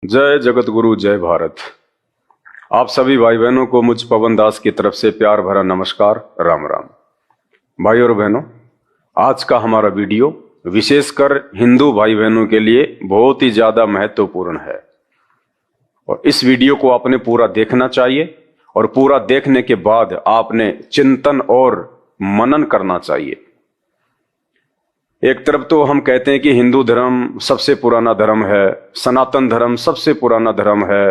जय जगत गुरु जय भारत। आप सभी भाई बहनों को मुझ पवन दास की तरफ से प्यार भरा नमस्कार, राम राम। भाई और बहनों, आज का हमारा वीडियो विशेषकर हिंदू भाई बहनों के लिए बहुत ही ज्यादा महत्वपूर्ण है और इस वीडियो को आपने पूरा देखना चाहिए और पूरा देखने के बाद आपने चिंतन और मनन करना चाहिए। एक तरफ तो हम कहते हैं कि हिंदू धर्म सबसे पुराना धर्म है, सनातन धर्म सबसे पुराना धर्म है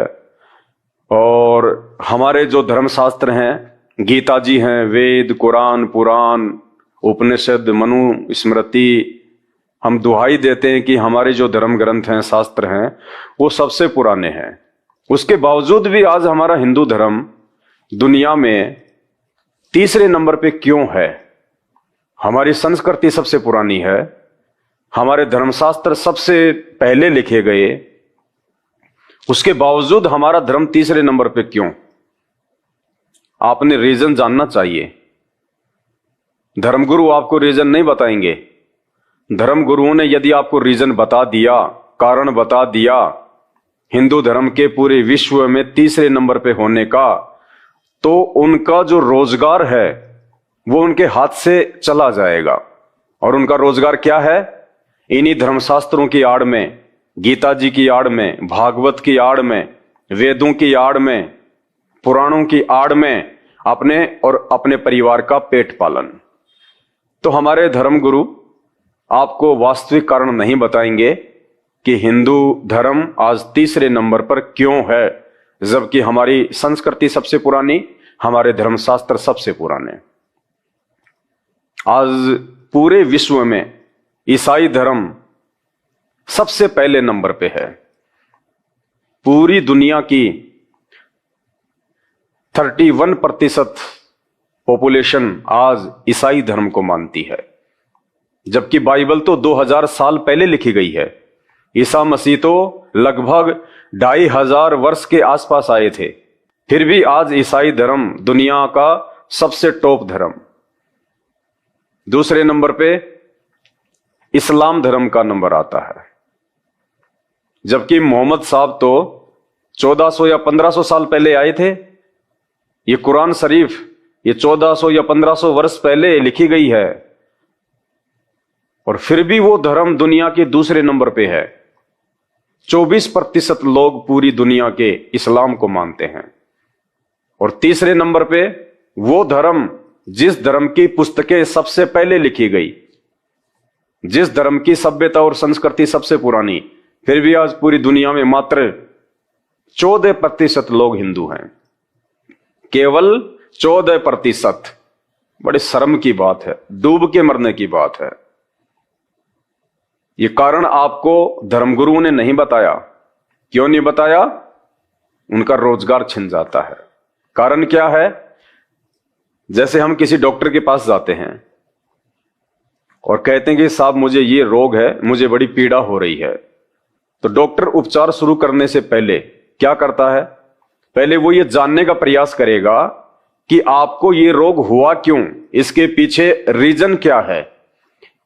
और हमारे जो धर्मशास्त्र हैं, गीता जी हैं, वेद, कुरान, पुराण, उपनिषद, मनु स्मृति, हम दुहाई देते हैं कि हमारे जो धर्म ग्रंथ हैं, शास्त्र हैं, वो सबसे पुराने हैं। उसके बावजूद भी आज हमारा हिंदू धर्म दुनिया में तीसरे नंबर पे क्यों है? हमारी संस्कृति सबसे पुरानी है, हमारे धर्मशास्त्र सबसे पहले लिखे गए, उसके बावजूद हमारा धर्म तीसरे नंबर पे क्यों? आपने रीजन जानना चाहिए। धर्मगुरु आपको रीजन नहीं बताएंगे। धर्मगुरुओं ने यदि आपको रीजन बता दिया, कारण बता दिया हिंदू धर्म के पूरे विश्व में तीसरे नंबर पे होने का, तो उनका जो रोजगार है वो उनके हाथ से चला जाएगा। और उनका रोजगार क्या है? इन्हीं धर्मशास्त्रों की आड़ में, गीता जी की आड़ में, भागवत की आड़ में, वेदों की आड़ में, पुराणों की आड़ में अपने और अपने परिवार का पेट पालन। तो हमारे धर्मगुरु आपको वास्तविक कारण नहीं बताएंगे कि हिंदू धर्म आज तीसरे नंबर पर क्यों है, जबकि हमारी संस्कृति सबसे पुरानी, हमारे धर्मशास्त्र सबसे पुराने। आज पूरे विश्व में ईसाई धर्म सबसे पहले नंबर पे है। पूरी दुनिया की 31% पॉपुलेशन आज ईसाई धर्म को मानती है, जबकि बाइबल तो 2000 साल पहले लिखी गई है। ईसा मसीह तो लगभग 2500 वर्ष के आसपास आए थे, फिर भी आज ईसाई धर्म दुनिया का सबसे टॉप धर्म। दूसरे नंबर पे इस्लाम धर्म का नंबर आता है, जबकि मोहम्मद साहब तो 1400 या 1500 साल पहले आए थे। ये कुरान शरीफ ये 1400 या 1500 वर्ष पहले लिखी गई है और फिर भी वो धर्म दुनिया के दूसरे नंबर पे है। 24% लोग पूरी दुनिया के इस्लाम को मानते हैं और तीसरे नंबर पे वो धर्म जिस धर्म की पुस्तकें सबसे पहले लिखी गई, जिस धर्म की सभ्यता और संस्कृति सबसे पुरानी, फिर भी आज पूरी दुनिया में मात्र 14% लोग हिंदू हैं। केवल 14%। बड़े शर्म की बात है, डूब के मरने की बात है। ये कारण आपको धर्मगुरुओं ने नहीं बताया। क्यों नहीं बताया? उनका रोजगार छिन जाता है। कारण क्या है? जैसे हम किसी डॉक्टर के पास जाते हैं और कहते हैं कि साहब मुझे ये रोग है, मुझे बड़ी पीड़ा हो रही है, तो डॉक्टर उपचार शुरू करने से पहले क्या करता है? पहले वो ये जानने का प्रयास करेगा कि आपको ये रोग हुआ क्यों, इसके पीछे रीजन क्या है,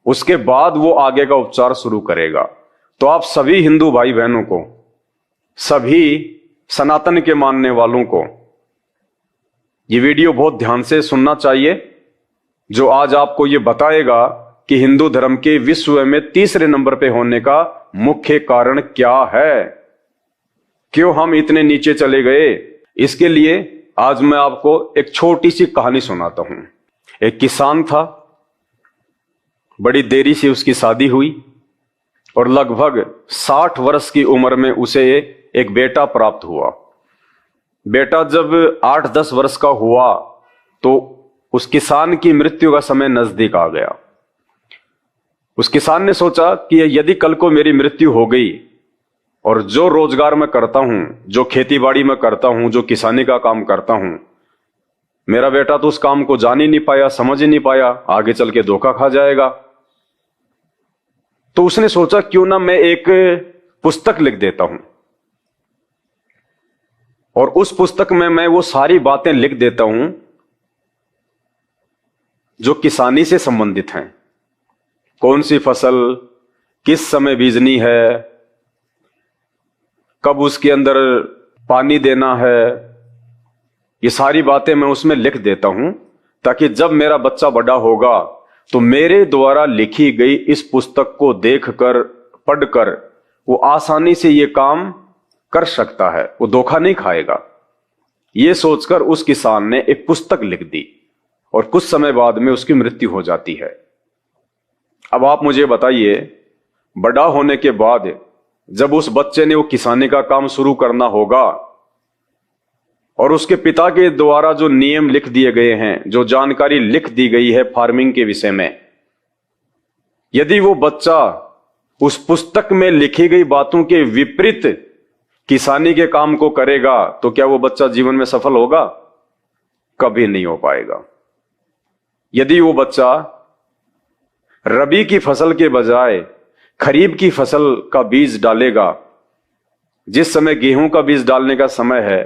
उसके बाद वो आगे का उपचार शुरू करेगा। तो आप सभी हिंदू भाई बहनों को, सभी सनातन के मानने वालों को ये वीडियो बहुत ध्यान से सुनना चाहिए, जो आज आपको ये बताएगा कि हिंदू धर्म के विश्व में तीसरे नंबर पे होने का मुख्य कारण क्या है, क्यों हम इतने नीचे चले गए। इसके लिए आज मैं आपको एक छोटी सी कहानी सुनाता हूं। एक किसान था, बड़ी देरी से उसकी शादी हुई और लगभग 60 वर्ष की उम्र में उसे एक बेटा प्राप्त हुआ। बेटा जब 8-10 वर्ष का हुआ तो उस किसान की मृत्यु का समय नजदीक आ गया। उस किसान ने सोचा कि यदि कल को मेरी मृत्यु हो गई और जो रोजगार मैं करता हूं, जो खेतीबाड़ी में करता हूं, जो किसानी का काम करता हूं, मेरा बेटा तो उस काम को जान ही नहीं पाया, समझ ही नहीं पाया, आगे चल के धोखा खा जाएगा। तो उसने सोचा क्यों ना मैं एक पुस्तक लिख देता हूं और उस पुस्तक में मैं वो सारी बातें लिख देता हूं जो किसानी से संबंधित हैं। कौन सी फसल किस समय बीजनी है, कब उसके अंदर पानी देना है, ये सारी बातें मैं उसमें लिख देता हूं, ताकि जब मेरा बच्चा बड़ा होगा तो मेरे द्वारा लिखी गई इस पुस्तक को देखकर, पढ़कर वो आसानी से ये काम कर सकता है, वो धोखा नहीं खाएगा। ये सोचकर उस किसान ने एक पुस्तक लिख दी और कुछ समय बाद में उसकी मृत्यु हो जाती है। अब आप मुझे बताइए, बड़ा होने के बाद जब उस बच्चे ने वो किसानी का काम शुरू करना होगा और उसके पिता के द्वारा जो नियम लिख दिए गए हैं, जो जानकारी लिख दी गई है फार्मिंग के विषय में, यदि वो बच्चा उस पुस्तक में लिखी गई बातों के विपरीत किसानी के काम को करेगा तो क्या वो बच्चा जीवन में सफल होगा? कभी नहीं हो पाएगा। यदि वो बच्चा रबी की फसल के बजाय खरीफ की फसल का बीज डालेगा, जिस समय गेहूं का बीज डालने का समय है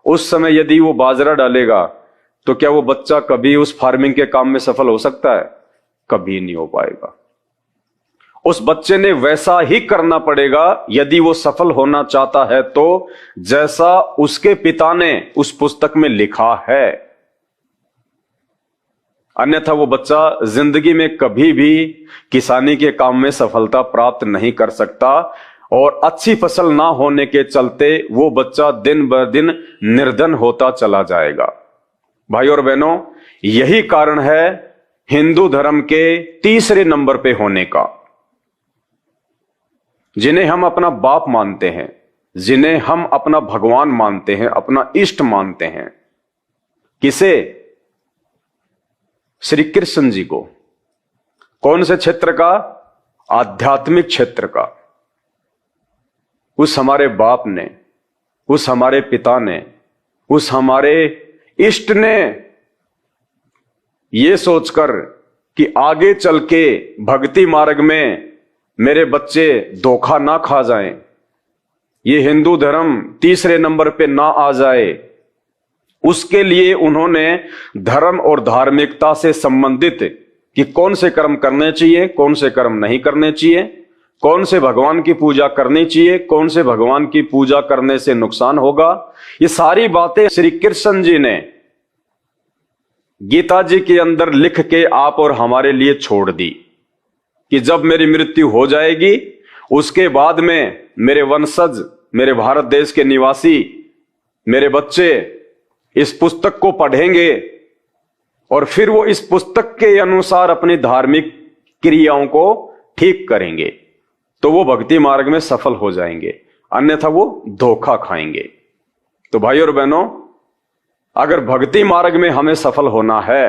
उस समय यदि वो बाजरा डालेगा, तो क्या वो बच्चा कभी उस फार्मिंग के काम में सफल हो सकता है? कभी नहीं हो पाएगा। उस बच्चे ने वैसा ही करना पड़ेगा यदि वो सफल होना चाहता है, तो जैसा उसके पिता ने उस पुस्तक में लिखा है। अन्यथा वो बच्चा जिंदगी में कभी भी किसानी के काम में सफलता प्राप्त नहीं कर सकता और अच्छी फसल ना होने के चलते वो बच्चा दिन ब दिन निर्धन होता चला जाएगा। भाई और बहनों, यही कारण है हिंदू धर्म के तीसरे नंबर पे होने का। जिन्हें हम अपना बाप मानते हैं, जिन्हें हम अपना भगवान मानते हैं, अपना इष्ट मानते हैं, किसे? श्री कृष्ण जी को। कौन से क्षेत्र का? आध्यात्मिक क्षेत्र का। उस हमारे बाप ने, उस हमारे पिता ने, उस हमारे इष्ट ने ये सोचकर कि आगे चल के भक्ति मार्ग में मेरे बच्चे धोखा ना खा जाएं, ये हिंदू धर्म तीसरे नंबर पे ना आ जाए, उसके लिए उन्होंने धर्म और धार्मिकता से संबंधित कि कौन से कर्म करने चाहिए, कौन से कर्म नहीं करने चाहिए, कौन से भगवान की पूजा करनी चाहिए, कौन से भगवान की पूजा करने से नुकसान होगा, ये सारी बातें श्री कृष्ण जी ने गीता जी के अंदर लिख के आप और हमारे लिए छोड़ दी कि जब मेरी मृत्यु हो जाएगी उसके बाद में मेरे वंशज, मेरे भारत देश के निवासी, मेरे बच्चे इस पुस्तक को पढ़ेंगे और फिर वो इस पुस्तक के अनुसार अपनी धार्मिक क्रियाओं को ठीक करेंगे तो वो भक्ति मार्ग में सफल हो जाएंगे, अन्यथा वो धोखा खाएंगे। तो भाई और बहनों, अगर भक्ति मार्ग में हमें सफल होना है,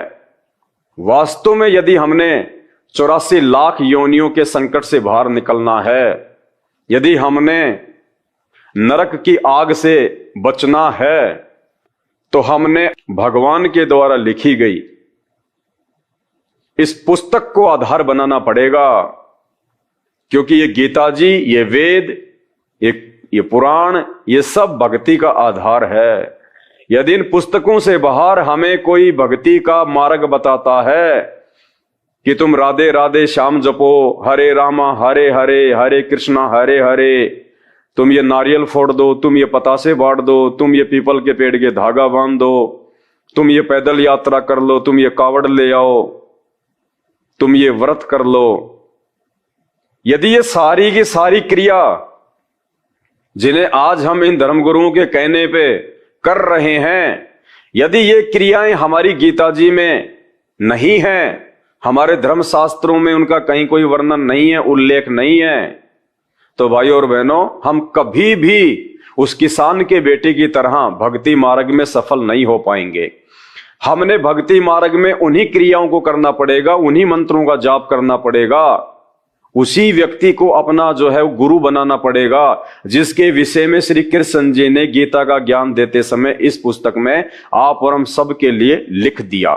वास्तव में यदि हमने 84 लाख योनियों के संकट से बाहर निकलना है, यदि हमने नरक की आग से बचना है, तो हमने भगवान के द्वारा लिखी गई इस पुस्तक को आधार बनाना पड़ेगा। क्योंकि ये गीता जी, ये वेद, ये पुराण, ये सब भक्ति का आधार है। यदि इन पुस्तकों से बाहर हमें कोई भक्ति का मार्ग बताता है कि तुम राधे राधे श्याम जपो, हरे रामा हरे हरे, हरे कृष्णा हरे हरे, तुम ये नारियल फोड़ दो, तुम ये पतासे बांट दो, तुम ये पीपल के पेड़ के धागा बांध दो, तुम ये पैदल यात्रा कर लो, तुम ये कावड़ ले आओ, तुम ये व्रत कर लो, यदि ये सारी की सारी क्रिया जिन्हें आज हम इन धर्मगुरुओं के कहने पे कर रहे हैं, यदि ये क्रियाएं हमारी गीता जी में नहीं है, हमारे धर्म शास्त्रों में उनका कहीं कोई वर्णन नहीं है, उल्लेख नहीं है, तो भाई और बहनों, हम कभी भी उस किसान के बेटे की तरह भक्ति मार्ग में सफल नहीं हो पाएंगे। हमने भक्ति मार्ग में उन्हीं क्रियाओं को करना पड़ेगा, उन्हीं मंत्रों का जाप करना पड़ेगा, उसी व्यक्ति को अपना जो है गुरु बनाना पड़ेगा, जिसके विषय में श्री कृष्ण जी ने गीता का ज्ञान देते समय इस पुस्तक में आप और हम सब के लिए लिख दिया।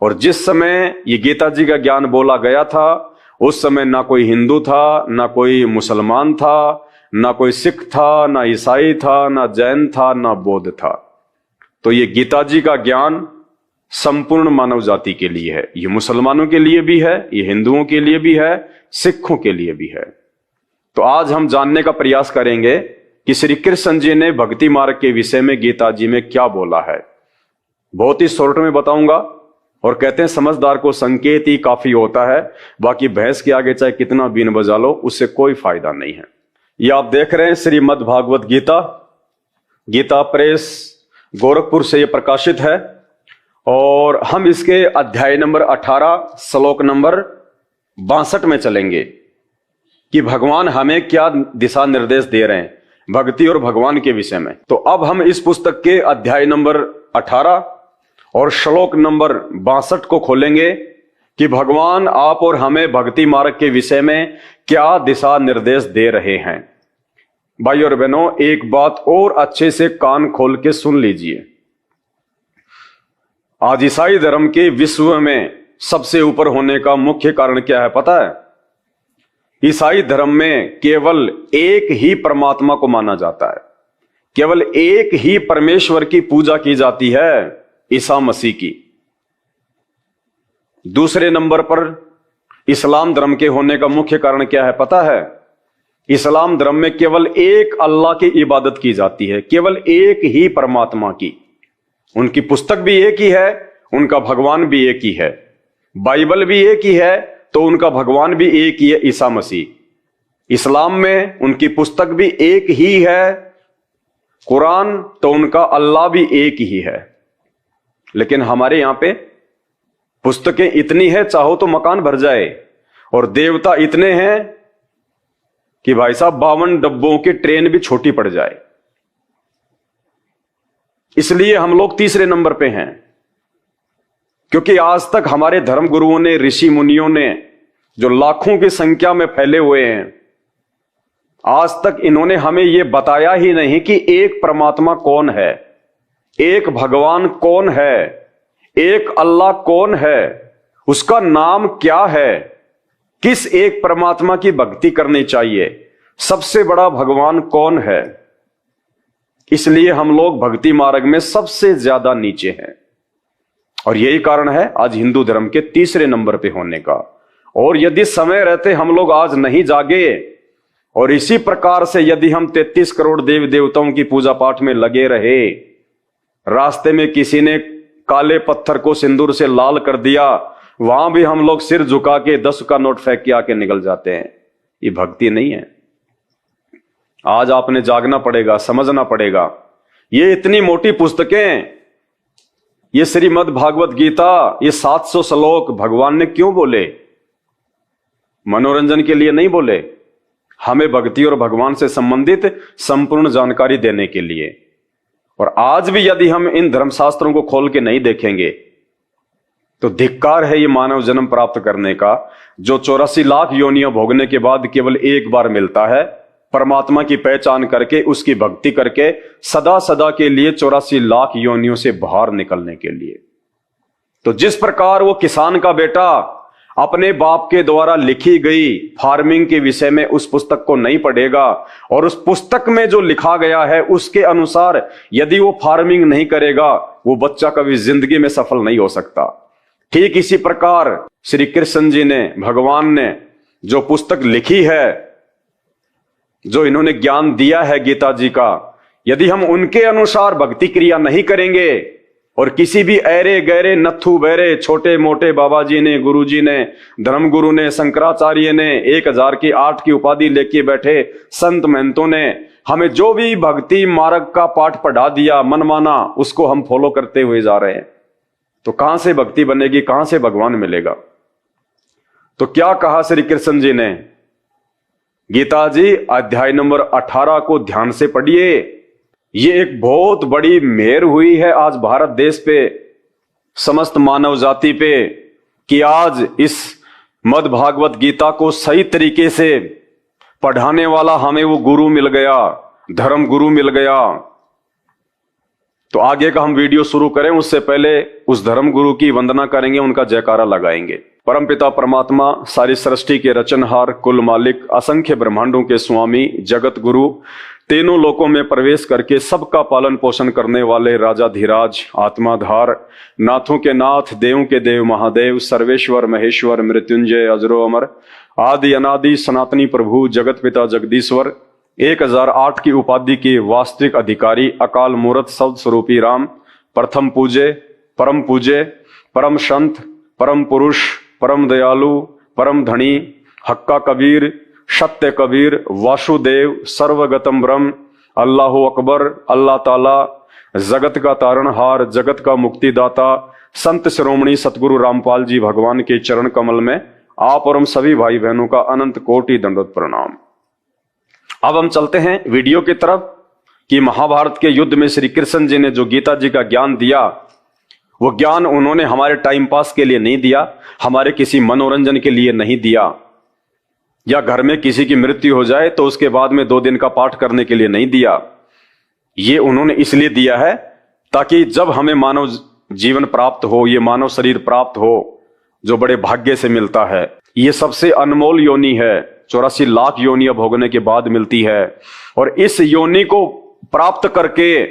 और जिस समय ये गीता जी का ज्ञान बोला गया था, उस समय ना कोई हिंदू था, ना कोई मुसलमान था, ना कोई सिख था, ना ईसाई था, ना जैन था, ना बौद्ध था। तो ये गीता जी का ज्ञान संपूर्ण मानव जाति के लिए है। ये मुसलमानों के लिए भी है, ये हिंदुओं के लिए भी है, सिखों के लिए भी है। तो आज हम जानने का प्रयास करेंगे कि श्री कृष्ण जी ने भक्ति मार्ग के विषय में गीता जी में क्या बोला है। बहुत ही शॉर्ट में बताऊंगा, और कहते हैं समझदार को संकेत ही काफी होता है, बाकी भैंस के आगे चाहे कितना बीन बजा लो उससे कोई फायदा नहीं है। ये आप देख रहे हैं श्रीमद् भागवत गीता, गीता प्रेस गोरखपुर से ये प्रकाशित है, और हम इसके अध्याय नंबर 18 श्लोक नंबर 62 में चलेंगे कि भगवान हमें क्या दिशा निर्देश दे रहे हैं भक्ति और भगवान के विषय में। तो अब हम इस पुस्तक के अध्याय नंबर 18 और श्लोक नंबर 62 को खोलेंगे कि भगवान आप और हमें भक्ति मार्ग के विषय में क्या दिशा निर्देश दे रहे हैं। भाई और बहनों, एक बात और अच्छे से कान खोल के सुन लीजिए। आज ईसाई धर्म के विश्व में सबसे ऊपर होने का मुख्य कारण क्या है पता है? ईसाई धर्म में केवल एक ही परमात्मा को माना जाता है, केवल एक ही परमेश्वर की पूजा की जाती है, ईसा मसीह की। दूसरे नंबर पर इस्लाम धर्म के होने का मुख्य कारण क्या है पता है? इस्लाम धर्म में केवल एक अल्लाह की इबादत की जाती है, केवल एक ही परमात्मा की। उनकी पुस्तक भी एक ही है, उनका भगवान भी एक ही है, बाइबल भी एक ही है तो उनका भगवान भी एक ही है, ईसा मसीह। इस्लाम में उनकी पुस्तक भी एक ही है, कुरान, तो उनका अल्लाह भी एक ही है। लेकिन हमारे यहां पे पुस्तकें इतनी है चाहो तो मकान भर जाए, और देवता इतने हैं कि भाई साहब 52 डब्बों की ट्रेन भी छोटी पड़ जाए। इसलिए हम लोग तीसरे नंबर पे हैं, क्योंकि आज तक हमारे धर्म गुरुओं ने, ऋषि मुनियों ने, जो लाखों की संख्या में फैले हुए हैं, आज तक इन्होंने हमें यह बताया ही नहीं कि एक परमात्मा कौन है, एक भगवान कौन है, एक अल्लाह कौन है, उसका नाम क्या है, किस एक परमात्मा की भक्ति करनी चाहिए, सबसे बड़ा भगवान कौन है। इसलिए हम लोग भक्ति मार्ग में सबसे ज्यादा नीचे हैं, और यही कारण है आज हिंदू धर्म के तीसरे नंबर पे होने का। और यदि समय रहते हम लोग आज नहीं जागे, और इसी प्रकार से यदि हम 33 करोड़ देवी देवताओं की पूजा पाठ में लगे रहे, रास्ते में किसी ने काले पत्थर को सिंदूर से लाल कर दिया, वहां भी हम लोग सिर झुका के 10 का नोट फेंक के आके निकल जाते हैं, ये भक्ति नहीं है। आज आपने जागना पड़ेगा, समझना पड़ेगा। ये इतनी मोटी पुस्तकें, ये श्रीमद् भागवत गीता, ये 700 श्लोक भगवान ने क्यों बोले? मनोरंजन के लिए नहीं बोले, हमें भक्ति और भगवान से संबंधित संपूर्ण जानकारी देने के लिए। और आज भी यदि हम इन धर्मशास्त्रों को खोल के नहीं देखेंगे तो धिक्कार है ये मानव जन्म प्राप्त करने का, जो 84 लाख योनियां भोगने के बाद केवल एक बार मिलता है, परमात्मा की पहचान करके उसकी भक्ति करके सदा सदा के लिए 84 लाख योनियों से बाहर निकलने के लिए। तो जिस प्रकार वो किसान का बेटा अपने बाप के द्वारा लिखी गई फार्मिंग के विषय में उस पुस्तक को नहीं पढ़ेगा, और उस पुस्तक में जो लिखा गया है उसके अनुसार यदि वो फार्मिंग नहीं करेगा, वो बच्चा कभी जिंदगी में सफल नहीं हो सकता। ठीक इसी प्रकार श्री कृष्ण जी ने, भगवान ने जो पुस्तक लिखी है, जो इन्होंने ज्ञान दिया है गीता जी का, यदि हम उनके अनुसार भक्ति क्रिया नहीं करेंगे, और किसी भी ऐरे गहरे नत्थु बहरे छोटे मोटे बाबा जी ने, गुरु जी ने, धर्मगुरु ने, शंकराचार्य ने, 1000 की 8 की उपाधि लेके बैठे संत महंतों ने हमें जो भी भक्ति मार्ग का पाठ पढ़ा दिया, मनमाना, उसको हम फॉलो करते हुए जा रहे हैं, तो कहां से भक्ति बनेगी, कहां से भगवान मिलेगा? तो क्या कहा श्री कृष्ण जी ने? गीता जी अध्याय नंबर 18 को ध्यान से पढ़िए। ये एक बहुत बड़ी मेहर हुई है आज भारत देश पे, समस्त मानव जाति पे, कि आज इस मद् भागवत गीता को सही तरीके से पढ़ाने वाला हमें वो गुरु मिल गया, धर्म गुरु मिल गया। तो आगे का हम वीडियो शुरू करें उससे पहले उस धर्म गुरु की वंदना करेंगे, उनका जयकारा लगाएंगे। परमपिता परमात्मा, सारी सृष्टि के रचनहार, कुल मालिक, असंख्य ब्रह्मांडों के स्वामी, जगत गुरु, तीनों लोकों में प्रवेश करके सबका पालन पोषण करने वाले राजाधिराज, आत्माधार, नाथों के नाथ, देवों के देव महादेव, सर्वेश्वर महेश्वर, मृत्युंजय, अजरो अमर, आदि अनादि सनातनी प्रभु, जगत पिता जगदीश्वर, 1008 की उपाधि के वास्तविक अधिकारी अकाल मूर्त शब्द स्वरूपी राम, प्रथम पूजे, परम संत, परम पुरुष, परम दयालु, परम धनी, हक्का कबीर, सत्य कबीर, वासुदेव, सर्वगतम ब्रह्म, अल्लाह अकबर, अल्लाह ताला, जगत का तारणहार, जगत का मुक्तिदाता, संत शिरोमणि सतगुरु रामपाल जी भगवान के चरण कमल में आप और हम सभी भाई बहनों का अनंत कोटि दंडवत प्रणाम। अब हम चलते हैं वीडियो की तरफ कि महाभारत के युद्ध में श्री कृष्ण जी ने जो गीता जी का ज्ञान दिया, वो ज्ञान उन्होंने हमारे टाइम पास के लिए नहीं दिया, हमारे किसी मनोरंजन के लिए नहीं दिया, या घर में किसी की मृत्यु हो जाए तो उसके बाद में 2 दिन का पाठ करने के लिए नहीं दिया। ये उन्होंने इसलिए दिया है ताकि जब हमें मानव जीवन प्राप्त हो, ये मानव शरीर प्राप्त हो जो बड़े भाग्य से मिलता है, ये सबसे अनमोल योनि है, 84 लाख योनियां भोगने के बाद मिलती है, और इस योनि को प्राप्त करके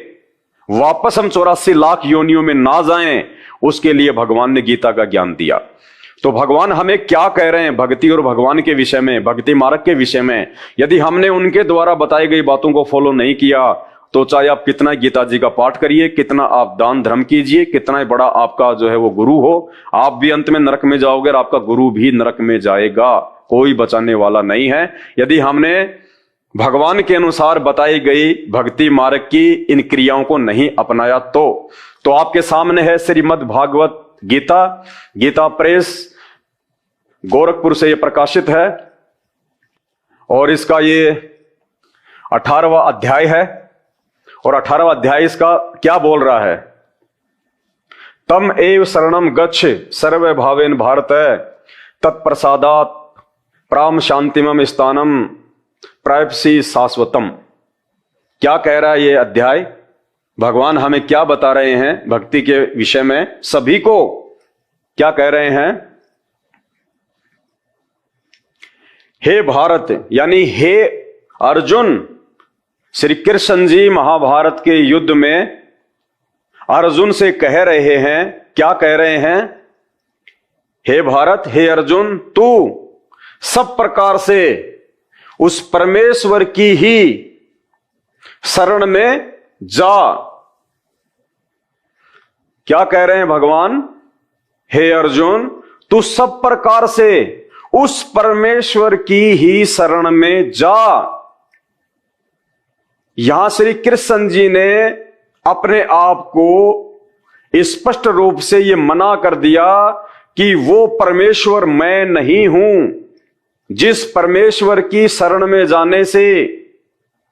वापस हम 84 लाख योनियों में ना जाएं, उसके लिए भगवान ने गीता का ज्ञान दिया। तो भगवान हमें क्या कह रहे हैं भक्ति और भगवान के विषय में, भक्ति मार्ग के विषय में? यदि हमने उनके द्वारा बताई गई बातों को फॉलो नहीं किया तो चाहे आप कितना गीता जी का पाठ करिए, कितना आप दान धर्म कीजिए, कितना बड़ा आपका जो है वो गुरु हो, आप भी अंत में नरक में जाओगे और आपका गुरु भी नरक में जाएगा, कोई बचाने वाला नहीं है। यदि हमने भगवान के अनुसार बताई गई भक्ति मार्ग की इन क्रियाओं को नहीं अपनाया तो आपके सामने है श्रीमद् भागवत गीता, गीता प्रेस गोरखपुर से ये प्रकाशित है, और इसका ये 18वां अध्याय है। और 18वां अध्याय इसका क्या बोल रहा है? तम एव शरणम गच्छ सर्व भावेन भारत तत्प्रसादात प्राम शांतिमम स्थानम प्राप्सी शाश्वतम। क्या कह रहा है ये अध्याय? भगवान हमें क्या बता रहे हैं भक्ति के विषय में? सभी को क्या कह रहे हैं? हे भारत, यानी हे अर्जुन, श्री कृष्ण जी महाभारत के युद्ध में अर्जुन से कह रहे हैं, क्या कह रहे हैं? हे भारत, हे अर्जुन, तू सब प्रकार से उस परमेश्वर की ही शरण में जा। क्या कह रहे हैं भगवान? हे अर्जुन, तू सब प्रकार से उस परमेश्वर की ही शरण में जा। यहां श्री कृष्ण जी ने अपने आप को स्पष्ट रूप से यह मना कर दिया कि वो परमेश्वर मैं नहीं हूं, जिस परमेश्वर की शरण में जाने से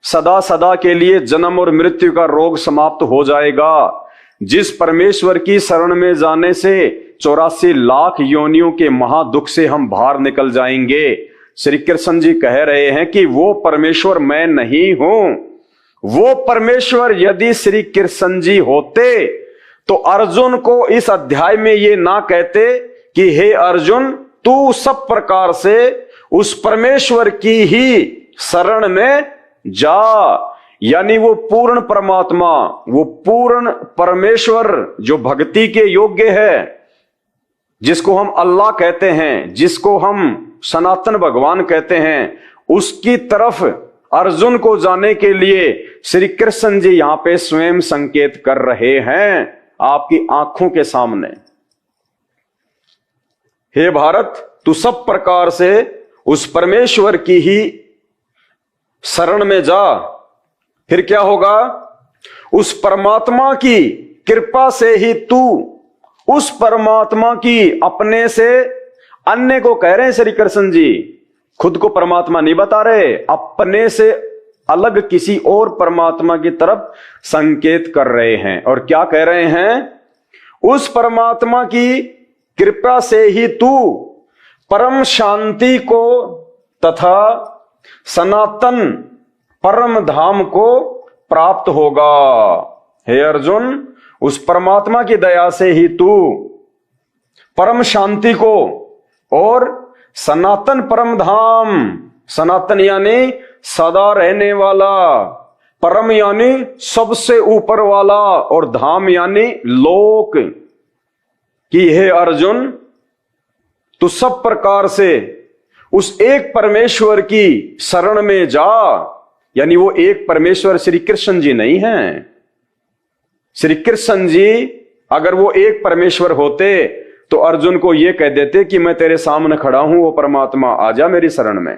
सदा सदा के लिए जन्म और मृत्यु का रोग समाप्त हो जाएगा, जिस परमेश्वर की शरण में जाने से 84 लाख योनियों के महादुख से हम बाहर निकल जाएंगे। श्री कृष्ण जी कह रहे हैं कि वो परमेश्वर मैं नहीं हूं। वो परमेश्वर यदि श्री कृष्ण जी होते तो अर्जुन को इस अध्याय में ये ना कहते कि हे अर्जुन, तू सब प्रकार से उस परमेश्वर की ही शरण में जा। यानी वो पूर्ण परमात्मा, वो पूर्ण परमेश्वर जो भक्ति के योग्य है, जिसको हम अल्लाह कहते हैं, जिसको हम सनातन भगवान कहते हैं, उसकी तरफ अर्जुन को जाने के लिए श्री कृष्ण जी यहां पे स्वयं संकेत कर रहे हैं आपकी आंखों के सामने। हे भारत, तू सब प्रकार से उस परमेश्वर की ही शरण में जा। फिर क्या होगा? उस परमात्मा की कृपा से ही तू उस परमात्मा की अपने से अन्य को कह रहे हैं श्री कृष्ण जी, खुद को परमात्मा नहीं बता रहे, अपने से अलग किसी और परमात्मा की तरफ संकेत कर रहे हैं। और क्या कह रहे हैं? उस परमात्मा की कृपा से ही तू परम शांति को तथा सनातन परम धाम को प्राप्त होगा। हे अर्जुन, उस परमात्मा की दया से ही तू परम शांति को और सनातन परम धाम, सनातन यानी सदा रहने वाला, परम यानी सबसे ऊपर वाला, और धाम यानी लोक की, हे अर्जुन तू सब प्रकार से उस एक परमेश्वर की शरण में जा। यानी वो एक परमेश्वर श्री कृष्ण जी नहीं हैं। श्री कृष्ण जी अगर वो एक परमेश्वर होते तो अर्जुन को ये कह देते कि मैं तेरे सामने खड़ा हूं, वो परमात्मा आ जा मेरी शरण में।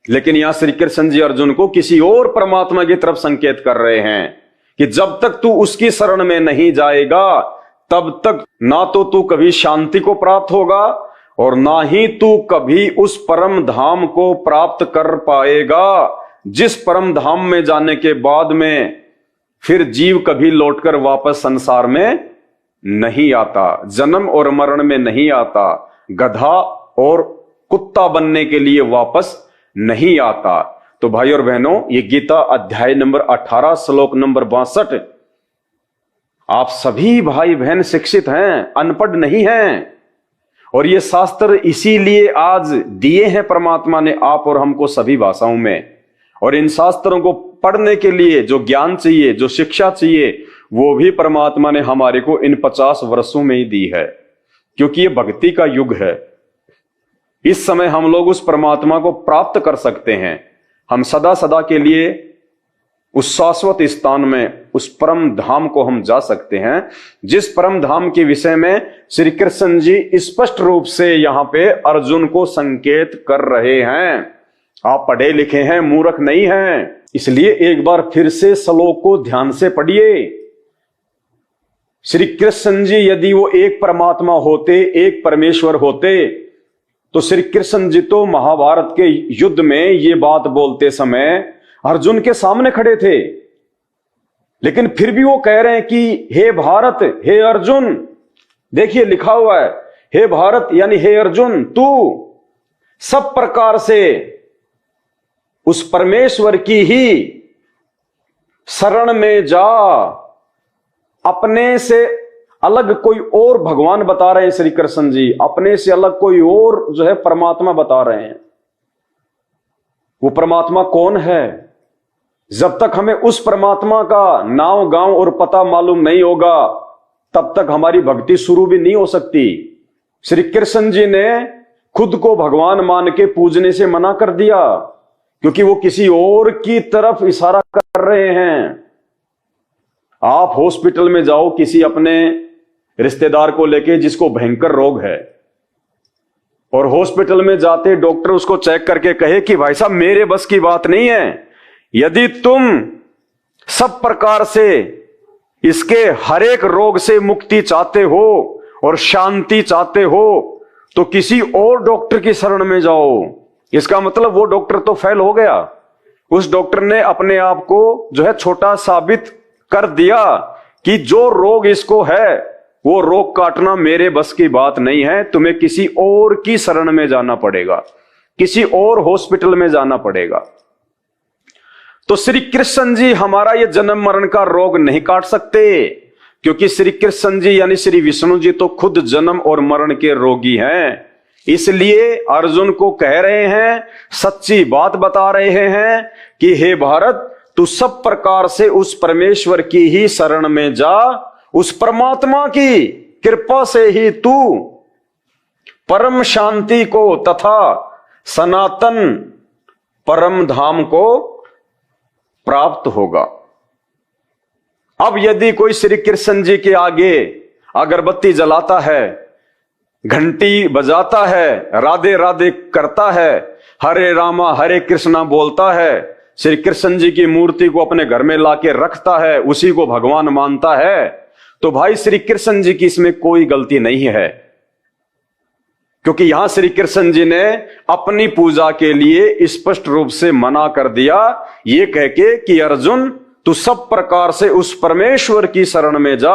लेकिन यहां श्री कृष्ण जी अर्जुन को किसी और परमात्मा की तरफ संकेत कर रहे हैं कि जब तक तू उसकी शरण में नहीं जाएगा तब तक ना तो तू कभी शांति को प्राप्त होगा और ना ही तू कभी उस परम धाम को प्राप्त कर पाएगा, जिस परम धाम में जाने के बाद में फिर जीव कभी लौटकर वापस संसार में नहीं आता, जन्म और मरण में नहीं आता, गधा और कुत्ता बनने के लिए वापस नहीं आता। तो भाई और बहनों, ये गीता अध्याय नंबर 18 श्लोक नंबर 62। आप सभी भाई बहन शिक्षित हैं, अनपढ़ नहीं हैं, और ये शास्त्र इसीलिए आज दिए हैं परमात्मा ने आप और हमको सभी भाषाओं में। और इन शास्त्रों को पढ़ने के लिए जो ज्ञान चाहिए, जो शिक्षा चाहिए, वो भी परमात्मा ने हमारे को इन 50 वर्षों में ही दी है, क्योंकि ये भक्ति का युग है। इस समय हम लोग उस परमात्मा को प्राप्त कर सकते हैं। हम सदा सदा के लिए उस शाश्वत स्थान में, उस परम धाम को हम जा सकते हैं, जिस परम धाम के विषय में श्री कृष्ण जी स्पष्ट रूप से यहां पे अर्जुन को संकेत कर रहे हैं। आप पढ़े लिखे हैं, मूर्ख नहीं हैं, इसलिए एक बार फिर से श्लोक को ध्यान से पढ़िए। श्री कृष्ण जी यदि वो एक परमात्मा होते, एक परमेश्वर होते, तो श्री कृष्ण जी तो महाभारत के युद्ध में ये बात बोलते समय अर्जुन के सामने खड़े थे। लेकिन फिर भी वो कह रहे हैं कि हे भारत, हे अर्जुन, देखिए लिखा हुआ है हे भारत यानी हे अर्जुन, तू सब प्रकार से उस परमेश्वर की ही शरण में जा। अपने से अलग कोई और भगवान बता रहे हैं श्री कृष्ण जी, अपने से अलग कोई और जो है परमात्मा बता रहे हैं। वो परमात्मा कौन है? जब तक हमें उस परमात्मा का नाम, गांव और पता मालूम नहीं होगा, तब तक हमारी भक्ति शुरू भी नहीं हो सकती। श्री कृष्ण जी ने खुद को भगवान मान के पूजने से मना कर दिया, क्योंकि वो किसी और की तरफ इशारा कर रहे हैं। आप हॉस्पिटल में जाओ किसी अपने रिश्तेदार को लेके जिसको भयंकर रोग है, और हॉस्पिटल में जाते डॉक्टर उसको चेक करके कहे कि भाई साहब मेरे बस की बात नहीं है, यदि तुम सब प्रकार से इसके हर एक रोग से मुक्ति चाहते हो और शांति चाहते हो तो किसी और डॉक्टर की शरण में जाओ। इसका मतलब वो डॉक्टर तो फेल हो गया। उस डॉक्टर ने अपने आप को जो है छोटा साबित कर दिया कि जो रोग इसको है वो रोग काटना मेरे बस की बात नहीं है, तुम्हें किसी और की शरण में जाना पड़ेगा, किसी और हॉस्पिटल में जाना पड़ेगा। तो श्री कृष्ण जी हमारा ये जन्म मरण का रोग नहीं काट सकते, क्योंकि श्री कृष्ण जी यानी श्री विष्णु जी तो खुद जन्म और मरण के रोगी हैं। इसलिए अर्जुन को कह रहे हैं, सच्ची बात बता रहे हैं कि हे भारत, तू सब प्रकार से उस परमेश्वर की ही शरण में जा। उस परमात्मा की कृपा से ही तू परम शांति को तथा सनातन परम धाम को प्राप्त होगा। अब यदि कोई श्री कृष्ण जी के आगे अगरबत्ती जलाता है, घंटी बजाता है, राधे राधे करता है, हरे रामा हरे कृष्णा बोलता है, श्री कृष्ण जी की मूर्ति को अपने घर में लाके रखता है, उसी को भगवान मानता है, तो भाई श्री कृष्ण जी की इसमें कोई गलती नहीं है। क्योंकि यहां श्री कृष्ण जी ने अपनी पूजा के लिए स्पष्ट रूप से मना कर दिया, ये कह के कि अर्जुन तू सब प्रकार से उस परमेश्वर की शरण में जा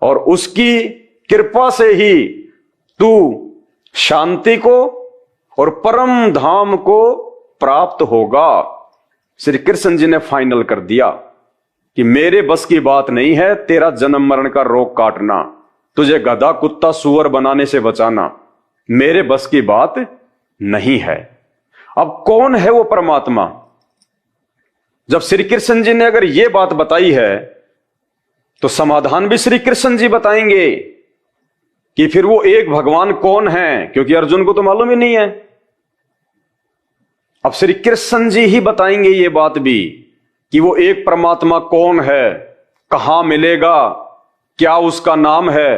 और उसकी कृपा से ही तू शांति को और परम धाम को प्राप्त होगा। श्री कृष्ण जी ने फाइनल कर दिया कि मेरे बस की बात नहीं है तेरा जन्म मरण का रोग काटना, तुझे गधा कुत्ता सुअर बनाने से बचाना, मेरे बस की बात नहीं है। अब कौन है वो परमात्मा? जब श्री कृष्ण जी ने अगर ये बात बताई है तो समाधान भी श्री कृष्ण जी बताएंगे कि फिर वो एक भगवान कौन है, क्योंकि अर्जुन को तो मालूम ही नहीं है। अब श्री कृष्ण जी ही बताएंगे ये बात भी कि वो एक परमात्मा कौन है, कहां मिलेगा, क्या उसका नाम है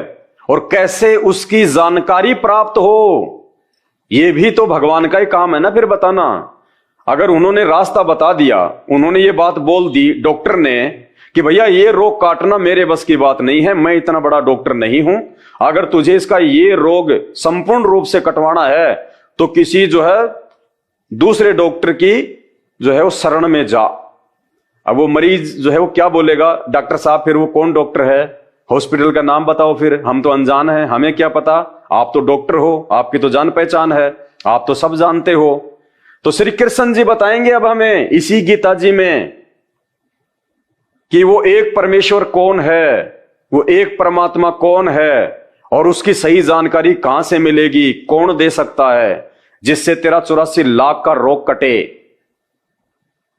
और कैसे उसकी जानकारी प्राप्त हो। ये भी तो भगवान का ही काम है ना फिर बताना। अगर उन्होंने रास्ता बता दिया, उन्होंने ये बात बोल दी डॉक्टर ने कि भैया ये रोग काटना मेरे बस की बात नहीं है, मैं इतना बड़ा डॉक्टर नहीं हूं, अगर तुझे इसका ये रोग संपूर्ण रूप से कटवाना है तो किसी जो है दूसरे डॉक्टर की जो है वो शरण में जा। अब वो मरीज जो है वो क्या बोलेगा, डॉक्टर साहब फिर वो कौन डॉक्टर है, हॉस्पिटल का नाम बताओ, फिर हम तो अनजान हैं, हमें क्या पता, आप तो डॉक्टर हो, आपकी तो जान पहचान है, आप तो सब जानते हो। तो श्री कृष्ण जी बताएंगे अब हमें इसी गीता जी में कि वो एक परमेश्वर कौन है, वो एक परमात्मा कौन है और उसकी सही जानकारी कहां से मिलेगी, कौन दे सकता है, जिससे तेरा 84 लाख का रोग कटे।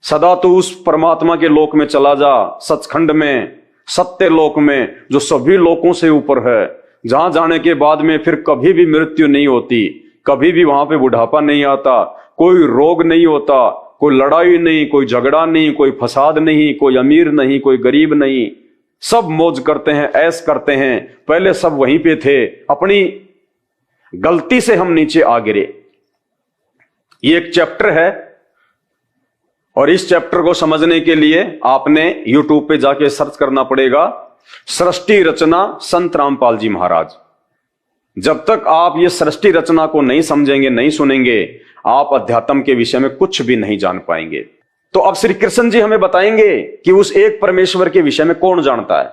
सदा तू उस परमात्मा के लोक में चला जा, सचखंड में, सत्य लोक में, जो सभी लोकों से ऊपर है, जहां जाने के बाद में फिर कभी भी मृत्यु नहीं होती, कभी भी वहां पे बुढ़ापा नहीं आता, कोई रोग नहीं होता, कोई लड़ाई नहीं, कोई झगड़ा नहीं, कोई फसाद नहीं, कोई अमीर नहीं, कोई गरीब नहीं, सब मौज करते हैं, ऐश करते हैं। पहले सब वहीं पे थे, अपनी गलती से हम नीचे आ गिरे। ये एक चैप्टर है और इस चैप्टर को समझने के लिए आपने YouTube पे जाके सर्च करना पड़ेगा, सृष्टि रचना संत रामपाल जी महाराज। जब तक आप ये सृष्टि रचना को नहीं समझेंगे, नहीं सुनेंगे, आप अध्यात्म के विषय में कुछ भी नहीं जान पाएंगे। तो अब श्री कृष्ण जी हमें बताएंगे कि उस एक परमेश्वर के विषय में कौन जानता है,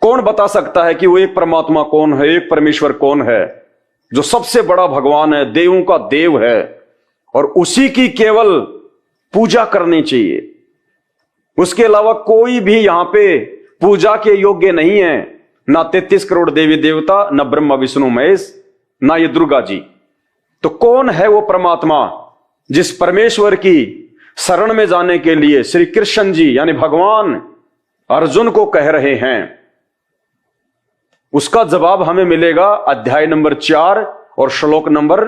कौन बता सकता है कि वो एक परमात्मा कौन है, एक परमेश्वर कौन है, जो सबसे बड़ा भगवान है, देवों का देव है और उसी की केवल पूजा करनी चाहिए। उसके अलावा कोई भी यहां पे पूजा के योग्य नहीं है, ना 33 करोड़ देवी देवता, ना ब्रह्मा विष्णु महेश, ना ये दुर्गा जी। तो कौन है वो परमात्मा जिस परमेश्वर की शरण में जाने के लिए श्री कृष्ण जी यानी भगवान अर्जुन को कह रहे हैं? उसका जवाब हमें मिलेगा अध्याय नंबर 4 और श्लोक नंबर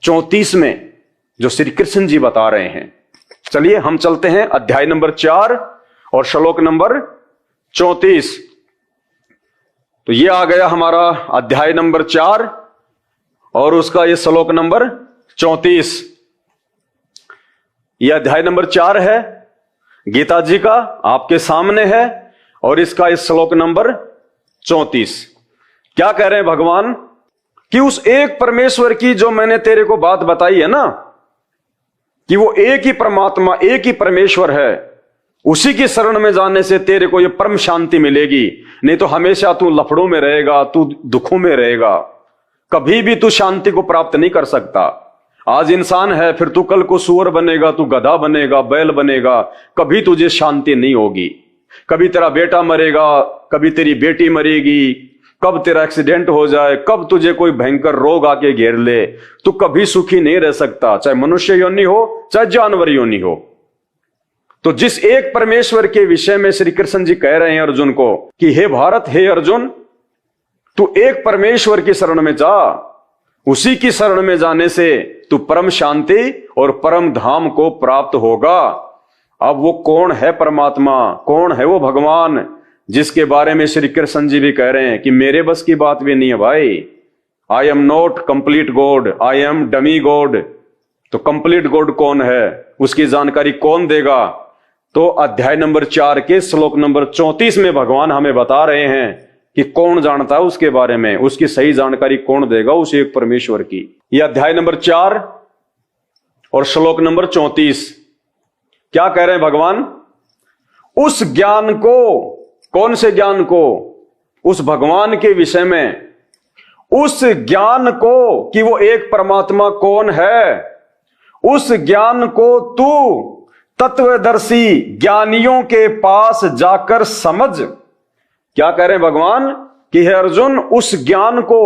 34 में, जो श्री कृष्ण जी बता रहे हैं। चलिए हम चलते हैं अध्याय नंबर 4 और श्लोक नंबर 34। तो ये आ गया हमारा अध्याय नंबर 4 और उसका ये श्लोक नंबर 34। ये अध्याय नंबर 4 है गीता जी का, आपके सामने है और इसका इस श्लोक नंबर 34। क्या कह रहे हैं भगवान कि उस एक परमेश्वर की जो मैंने तेरे को बात बताई है ना, कि वो एक ही परमात्मा, एक ही परमेश्वर है, उसी की शरण में जाने से तेरे को ये परम शांति मिलेगी। नहीं तो हमेशा तू लफड़ों में रहेगा, तू दुखों में रहेगा, कभी भी तू शांति को प्राप्त नहीं कर सकता। आज इंसान है, फिर तू कल को सूअर बनेगा, तू गधा बनेगा, बैल बनेगा, कभी तुझे शांति नहीं होगी। कभी तेरा बेटा मरेगा, कभी तेरी बेटी मरेगी, कब तेरा एक्सीडेंट हो जाए, कब तुझे कोई भयंकर रोग आके घेर ले, तू कभी सुखी नहीं रह सकता, चाहे मनुष्य योनि हो चाहे जानवर योनि हो। तो जिस एक परमेश्वर के विषय में श्री कृष्ण जी कह रहे हैं अर्जुन को कि हे भारत, हे अर्जुन, तू एक परमेश्वर की शरण में जा, उसी की शरण में जाने से तू परम शांति और परम धाम को प्राप्त होगा। अब वो कौन है परमात्मा, कौन है वो भगवान जिसके बारे में श्री कृष्ण जी भी कह रहे हैं कि मेरे बस की बात भी नहीं है भाई, I am not complete God, I am dummy God. तो कंप्लीट गॉड कौन है, उसकी जानकारी कौन देगा? तो अध्याय नंबर 4 के श्लोक नंबर 34 में भगवान हमें बता रहे हैं कि कौन जानता है उसके बारे में, उसकी सही जानकारी कौन देगा, उस एक परमेश्वर की। यह अध्याय नंबर 4 और श्लोक नंबर 34 क्या कह रहे हैं भगवान? उस ज्ञान को, कौन से ज्ञान को? उस भगवान के विषय में, उस ज्ञान को कि वो एक परमात्मा कौन है, उस ज्ञान को तू तत्वदर्शी ज्ञानियों के पास जाकर समझ। क्या कह रहे हैं भगवान कि हे अर्जुन, उस ज्ञान को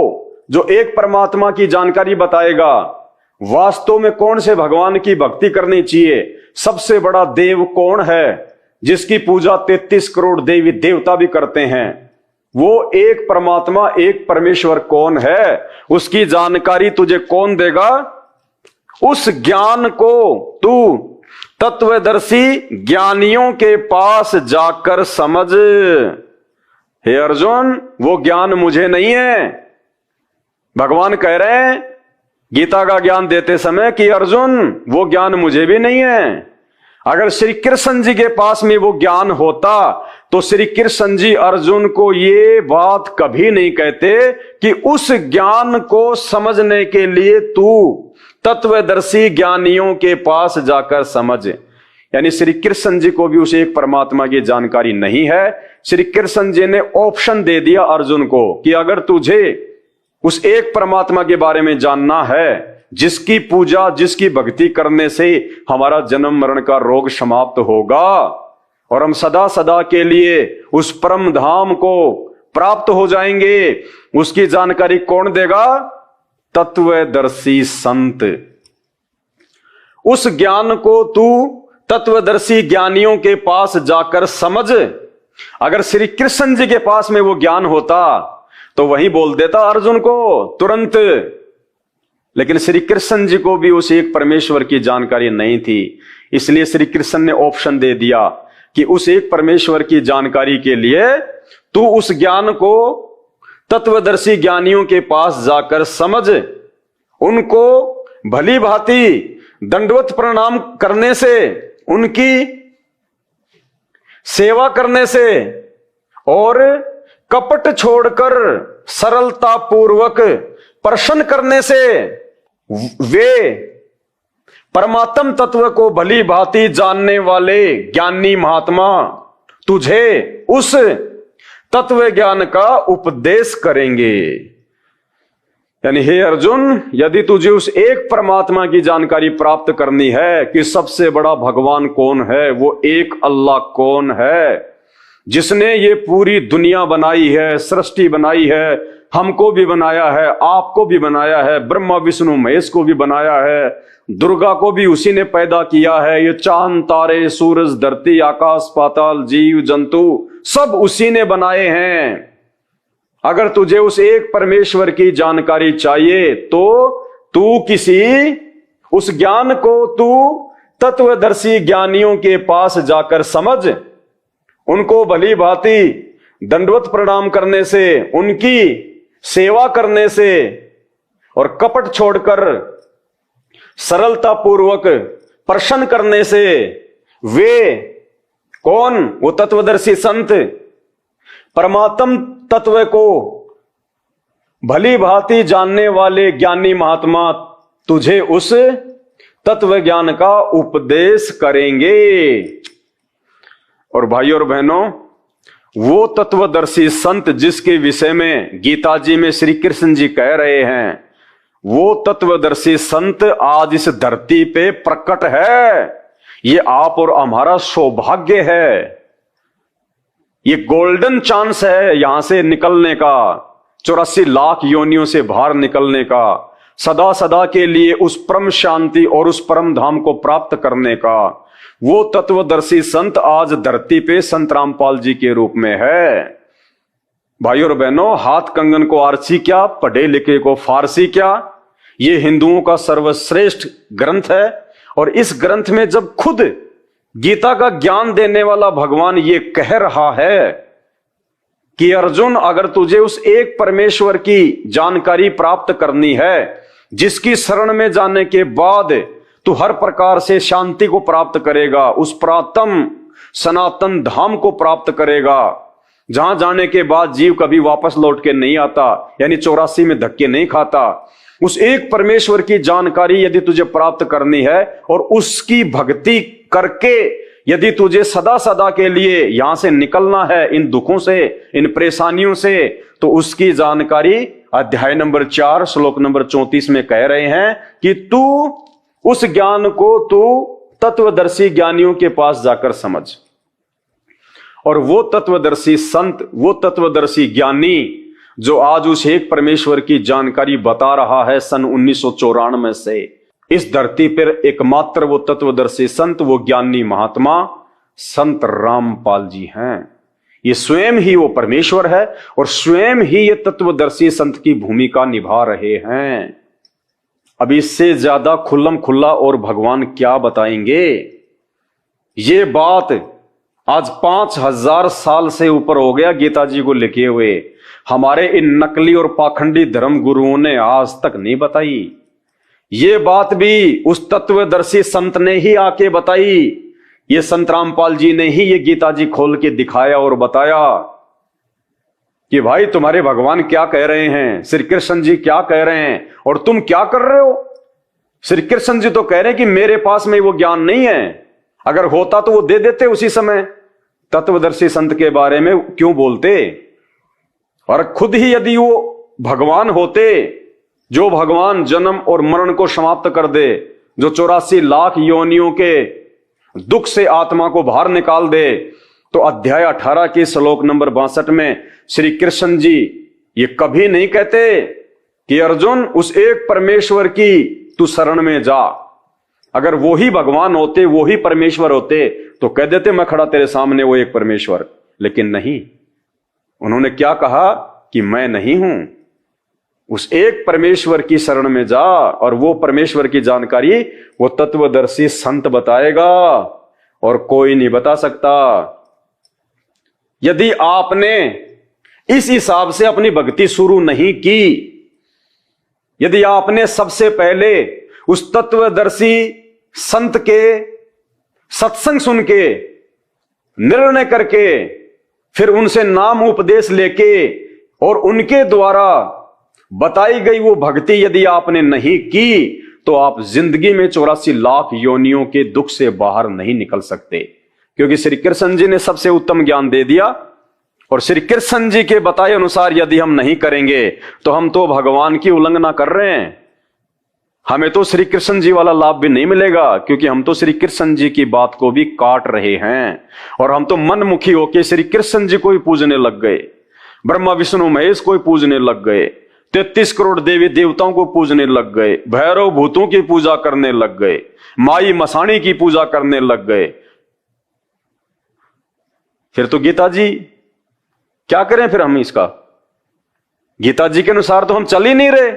जो एक परमात्मा की जानकारी बताएगा, वास्तव में कौन से भगवान की भक्ति करनी चाहिए, सबसे बड़ा देव कौन है जिसकी पूजा 33 करोड़ देवी देवता भी करते हैं, वो एक परमात्मा, एक परमेश्वर कौन है, उसकी जानकारी तुझे कौन देगा? उस ज्ञान को तू तत्वदर्शी ज्ञानियों के पास जाकर समझ। हे अर्जुन, वो ज्ञान मुझे नहीं है। भगवान कह रहे हैं गीता का ज्ञान देते समय कि अर्जुन, वो ज्ञान मुझे भी नहीं है। अगर श्री कृष्ण जी के पास में वो ज्ञान होता तो श्री कृष्ण जी अर्जुन को ये बात कभी नहीं कहते कि उस ज्ञान को समझने के लिए तू तत्वदर्शी ज्ञानियों के पास जाकर समझ। यानी श्री कृष्ण जी को भी उस एक परमात्मा की जानकारी नहीं है। श्री कृष्ण जी ने ऑप्शन दे दिया अर्जुन को कि अगर तुझे उस एक परमात्मा के बारे में जानना है, जिसकी पूजा, जिसकी भक्ति करने से हमारा जन्म मरण का रोग समाप्त होगा और हम सदा सदा के लिए उस परम धाम को प्राप्त हो जाएंगे, उसकी जानकारी कौन देगा? तत्वदर्शी संत। उस ज्ञान को तू तत्वदर्शी ज्ञानियों के पास जाकर समझ। अगर श्री कृष्ण जी के पास में वो ज्ञान होता तो वही बोल देता अर्जुन को तुरंत। लेकिन श्री कृष्ण जी को भी उस एक परमेश्वर की जानकारी नहीं थी, इसलिए श्री कृष्ण ने ऑप्शन दे दिया कि उस एक परमेश्वर की जानकारी के लिए तू उस ज्ञान को तत्वदर्शी ज्ञानियों के पास जाकर समझ। उनको भली भांति दंडवत प्रणाम करने से, उनकी सेवा करने से और कपट छोड़कर सरलता पूर्वक प्रश्न करने से वे परमात्म तत्व को भली भांति जानने वाले ज्ञानी महात्मा तुझे उस तत्व ज्ञान का उपदेश करेंगे। यानी हे अर्जुन, यदि तुझे उस एक परमात्मा की जानकारी प्राप्त करनी है कि सबसे बड़ा भगवान कौन है, वो एक अल्लाह कौन है, जिसने ये पूरी दुनिया बनाई है, सृष्टि बनाई है, हमको भी बनाया है, आपको भी बनाया है, ब्रह्मा विष्णु महेश को भी बनाया है, दुर्गा को भी उसी ने पैदा किया है, ये चांद तारे सूरज धरती आकाश पाताल जीव जंतु सब उसी ने बनाए हैं। अगर तुझे उस एक परमेश्वर की जानकारी चाहिए तो तू किसी उस ज्ञान को तू तत्वदर्शी ज्ञानियों के पास जाकर समझ। उनको भली भांति दंडवत प्रणाम करने से, उनकी सेवा करने से और कपट छोड़कर सरलता पूर्वक प्रश्न करने से वे कौन? वो तत्वदर्शी संत परमात्म तत्व को भली भांति जानने वाले ज्ञानी महात्मा तुझे उस तत्व ज्ञान का उपदेश करेंगे। और भाइयों और बहनों, वो तत्वदर्शी संत जिसके विषय में गीता जी में श्री कृष्ण जी कह रहे हैं, वो तत्वदर्शी संत आज इस धरती पे प्रकट है। ये आप और हमारा सौभाग्य है, ये गोल्डन चांस है यहां से निकलने का, 84 लाख योनियों से बाहर निकलने का, सदा सदा के लिए उस परम शांति और उस परम धाम को प्राप्त करने का। वो तत्वदर्शी संत आज धरती पे संत रामपाल जी के रूप में है। भाइयों और बहनों, हाथ कंगन को आरसी क्या, पढ़े लिखे को फारसी क्या, ये हिंदुओं का सर्वश्रेष्ठ ग्रंथ है। और इस ग्रंथ में जब खुद गीता का ज्ञान देने वाला भगवान ये कह रहा है कि अर्जुन, अगर तुझे उस एक परमेश्वर की जानकारी प्राप्त करनी है, जिसकी शरण में जाने के बाद तू हर प्रकार से शांति को प्राप्त करेगा, उस प्रातम सनातन धाम को प्राप्त करेगा, जहां जाने के बाद जीव कभी वापस लौट के नहीं आता, यानी 84 में धक्के नहीं खाता। उस एक परमेश्वर की जानकारी यदि तुझे प्राप्त करनी है और उसकी भक्ति करके यदि तुझे सदा सदा के लिए यहां से निकलना है, इन दुखों से, इन परेशानियों से, तो उसकी जानकारी अध्याय नंबर 4 श्लोक नंबर 34 में कह रहे हैं कि तू उस ज्ञान को तू तत्वदर्शी ज्ञानियों के पास जाकर समझ। और वो तत्वदर्शी संत, वो तत्वदर्शी ज्ञानी जो आज उस एक परमेश्वर की जानकारी बता रहा है सन 1994 से, इस धरती पर एकमात्र वो तत्वदर्शी संत, वो ज्ञानी महात्मा संत रामपाल जी हैं। ये स्वयं ही वो परमेश्वर है और स्वयं ही ये तत्वदर्शी संत की भूमिका निभा रहे हैं। अब इससे ज्यादा खुल्लम खुल्ला और भगवान क्या बताएंगे? ये बात आज 5000 साल से ऊपर हो गया गीता जी को लिखे हुए, हमारे इन नकली और पाखंडी धर्म गुरुओं ने आज तक नहीं बताई। ये बात भी उस तत्वदर्शी संत ने ही आके बताई। ये संत रामपाल जी ने ही ये गीता जी खोल के दिखाया और बताया कि भाई तुम्हारे भगवान क्या कह रहे हैं, श्री कृष्ण जी क्या कह रहे हैं और तुम क्या कर रहे हो। श्री कृष्ण जी तो कह रहे हैं कि मेरे पास में वो ज्ञान नहीं है, अगर होता तो वो दे देते उसी समय। तत्वदर्शी संत के बारे में क्यों बोलते? और खुद ही यदि वो भगवान होते, जो भगवान जन्म और मरण को समाप्त कर दे, जो 84 लाख योनियों के दुख से आत्मा को बाहर निकाल दे, तो अध्याय 18 के श्लोक नंबर 62 में श्री कृष्ण जी ये कभी नहीं कहते कि अर्जुन उस एक परमेश्वर की तू शरण में जा। अगर वो ही भगवान होते, वो ही परमेश्वर होते, तो कह देते मैं खड़ा तेरे सामने वो एक परमेश्वर। लेकिन नहीं, उन्होंने क्या कहा कि मैं नहीं हूं, उस एक परमेश्वर की शरण में जा, और वो परमेश्वर की जानकारी वो तत्वदर्शी संत बताएगा और कोई नहीं बता सकता। यदि आपने इस हिसाब से अपनी भक्ति शुरू नहीं की, यदि आपने सबसे पहले उस तत्वदर्शी संत के सत्संग सुन के निर्णय करके फिर उनसे नाम उपदेश लेके और उनके द्वारा बताई गई वो भक्ति यदि आपने नहीं की, तो आप जिंदगी में 84 लाख योनियों के दुख से बाहर नहीं निकल सकते। क्योंकि श्री कृष्ण जी ने सबसे उत्तम ज्ञान दे दिया, और श्री कृष्ण जी के बताए अनुसार यदि हम नहीं करेंगे तो हम तो भगवान की उल्लंघना कर रहे हैं। हमें तो श्री कृष्ण जी वाला लाभ भी नहीं मिलेगा, क्योंकि हम तो श्री कृष्ण जी की बात को भी काट रहे हैं, और हम तो मनमुखी होके श्री कृष्ण जी को ही पूजने लग गए, ब्रह्मा विष्णु महेश को ही पूजने लग गए, 33 करोड़ देवी देवताओं को पूजने लग गए, भैरव भूतों की पूजा करने लग गए, माई मसाणी की पूजा करने लग गए। फिर तो गीता जी क्या करें? फिर हम इसका गीता जी के अनुसार तो हम चल ही नहीं रहे।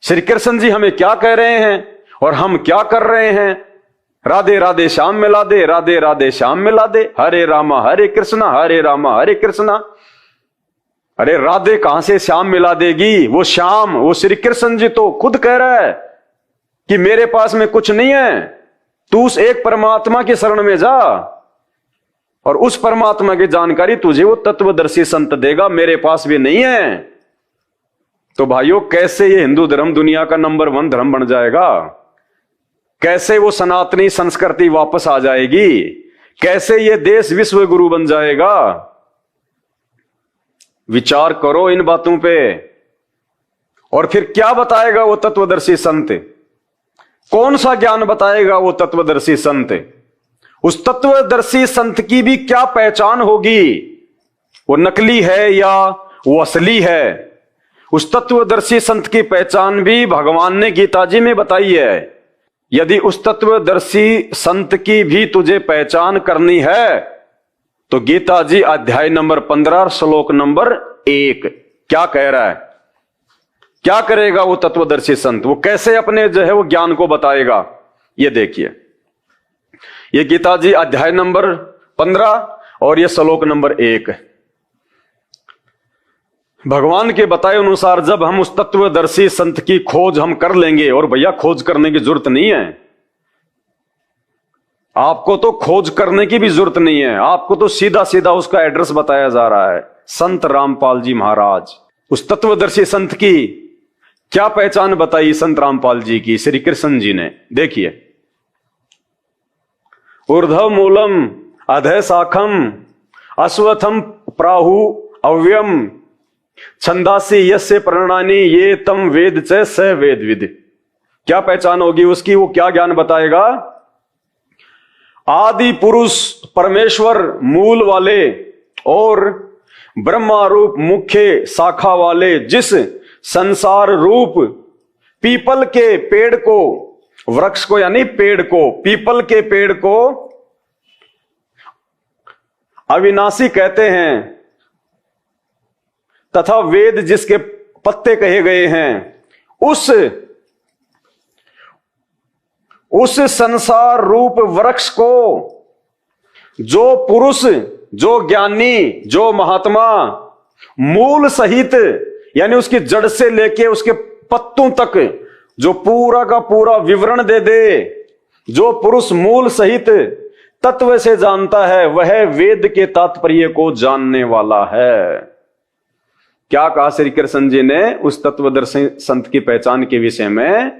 श्री कृष्ण जी हमें क्या कह रहे हैं और हम क्या कर रहे हैं? राधे राधे श्याम मिला दे, राधे राधे श्याम मिला दे, हरे रामा हरे कृष्णा, हरे रामा हरे कृष्णा। अरे राधे कहां से श्याम मिला देगी? वो श्याम, वो श्री कृष्ण जी तो खुद कह रहा है कि मेरे पास में कुछ नहीं है, तू उस एक परमात्मा की शरण में जा, और उस परमात्मा की जानकारी तुझे वो तत्वदर्शी संत देगा, मेरे पास भी नहीं है। तो भाइयों, कैसे ये हिंदू धर्म दुनिया का नंबर 1 धर्म बन जाएगा? कैसे वो सनातनी संस्कृति वापस आ जाएगी? कैसे ये देश विश्व गुरु बन जाएगा? विचार करो इन बातों पे। और फिर क्या बताएगा वो तत्वदर्शी संत? कौन सा ज्ञान बताएगा वो तत्वदर्शी संत? उस तत्वदर्शी संत की भी क्या पहचान होगी? वो नकली है या वो असली है? उस तत्वदर्शी संत की पहचान भी भगवान ने गीता जी में बताई है। यदि उस तत्वदर्शी संत की भी तुझे पहचान करनी है, तो गीता जी अध्याय नंबर 15 श्लोक नंबर 1 क्या कह रहा है? क्या करेगा वो तत्वदर्शी संत? वो कैसे अपने जो है वो ज्ञान को बताएगा? ये देखिए, ये गीता जी अध्याय नंबर 15 और ये श्लोक नंबर 1। भगवान के बताए अनुसार जब हम उस तत्वदर्शी संत की खोज हम कर लेंगे, और भैया खोज करने की जरूरत नहीं है, आपको तो खोज करने की भी जरूरत नहीं है, आपको तो सीधा सीधा उसका एड्रेस बताया जा रहा है। संत रामपाल जी महाराज, उस तत्वदर्शी संत की क्या पहचान बताई संत रामपाल जी की श्री कृष्ण जी ने? देखिए, ऊर्ध्व मूलम अधः शाखम अश्वत्थम प्राहु अव्ययम छंदासी यस्य प्रणनानि ये तम वेद च स वेद विद। क्या पहचान होगी उसकी? वो क्या ज्ञान बताएगा? आदि पुरुष परमेश्वर मूल वाले और ब्रह्मा रूप मुख्य शाखा वाले जिस संसार रूप पीपल के पेड़ को, वृक्ष को यानी पेड़ को, पीपल के पेड़ को अविनाशी कहते हैं, तथा वेद जिसके पत्ते कहे गए हैं, उस उस संसार रूप वृक्ष को जो पुरुष, जो ज्ञानी, जो महात्मा मूल सहित यानी उसकी जड़ से लेके उसके पत्तों तक जो पूरा का पूरा विवरण दे दे, जो पुरुष मूल सहित तत्व से जानता है, वह वेद के तात्पर्य को जानने वाला है। क्या कहा श्री कृष्ण जी ने उस तत्वदर्शी संत की पहचान के विषय में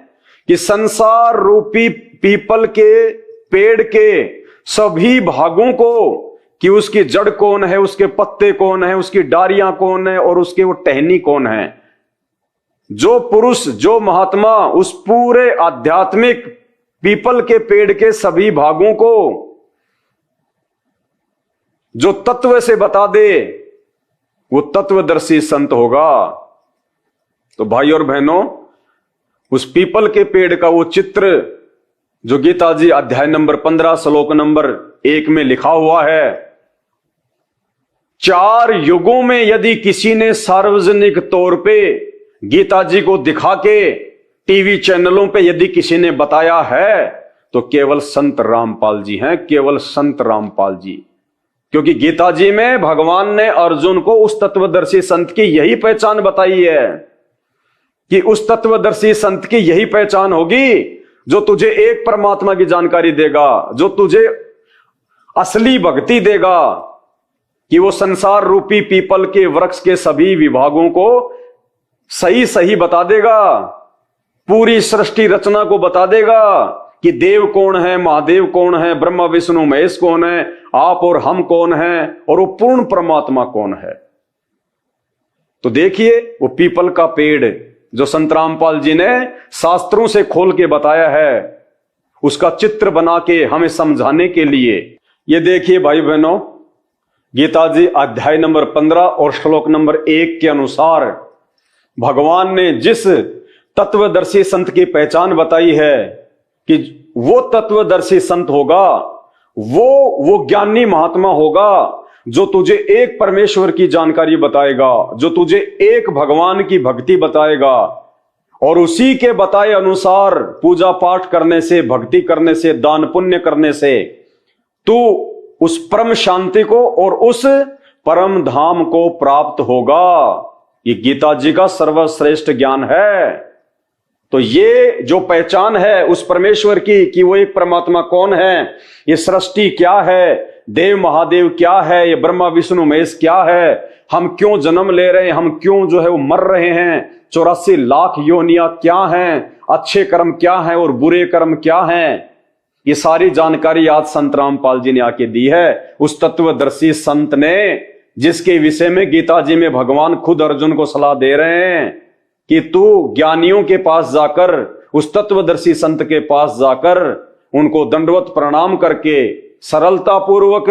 कि संसार रूपी पीपल के पेड़ के सभी भागों को, कि उसकी जड़ कौन है, उसके पत्ते कौन है, उसकी डारियां कौन है और उसके वो टहनी कौन है, जो पुरुष, जो महात्मा उस पूरे आध्यात्मिक पीपल के पेड़ के सभी भागों को जो तत्व से बता दे, वो तत्वदर्शी संत होगा। तो भाई और बहनों, उस पीपल के पेड़ का वो चित्र जो गीता जी अध्याय नंबर 15 श्लोक नंबर 1 में लिखा हुआ है, 4 युगों में यदि किसी ने सार्वजनिक तौर पे गीता जी को दिखा के टीवी चैनलों पे यदि किसी ने बताया है तो केवल संत रामपाल जी हैं, केवल संत रामपाल जी। क्योंकि गीता जी में भगवान ने अर्जुन को उस तत्वदर्शी संत की यही पहचान बताई है कि उस तत्वदर्शी संत की यही पहचान होगी जो तुझे एक परमात्मा की जानकारी देगा, जो तुझे असली भक्ति देगा, कि वो संसार रूपी पीपल के वृक्ष के सभी विभागों को सही सही बता देगा, पूरी सृष्टि रचना को बता देगा कि देव कौन है, महादेव कौन है, ब्रह्मा विष्णु महेश कौन है, आप और हम कौन हैं, और वो पूर्ण परमात्मा कौन है। तो देखिए वो पीपल का पेड़ जो संत रामपाल जी ने शास्त्रों से खोल के बताया है, उसका चित्र बना के हमें समझाने के लिए, ये देखिए भाई बहनों, गीता जी अध्याय नंबर 15 और श्लोक नंबर 1 के अनुसार भगवान ने जिस तत्वदर्शी संत की पहचान बताई है कि वो तत्वदर्शी संत होगा, वो ज्ञानी महात्मा होगा जो तुझे एक परमेश्वर की जानकारी बताएगा, जो तुझे एक भगवान की भक्ति बताएगा, और उसी के बताए अनुसार पूजा पाठ करने से, भक्ति करने से, दान पुण्य करने से तू उस परम शांति को और उस परम धाम को प्राप्त होगा। ये गीता जी का सर्वश्रेष्ठ ज्ञान है। तो ये जो पहचान है उस परमेश्वर की कि वो एक परमात्मा कौन है, ये सृष्टि क्या है, देव महादेव क्या है, ये ब्रह्मा विष्णु महेश क्या है, हम क्यों जन्म ले रहे हैं, हम क्यों जो है वो मर रहे हैं, 84 लाख योनियां क्या हैं, अच्छे कर्म क्या हैं और बुरे कर्म क्या हैं, ये सारी जानकारी आज संत रामपाल जी ने आके दी है। उस तत्वदर्शी संत ने जिसके विषय में गीता जी में भगवान खुद अर्जुन को सलाह दे रहे हैं कि तू ज्ञानियों के पास जाकर, उस तत्वदर्शी संत के पास जाकर उनको दंडवत प्रणाम करके, सरलता पूर्वक,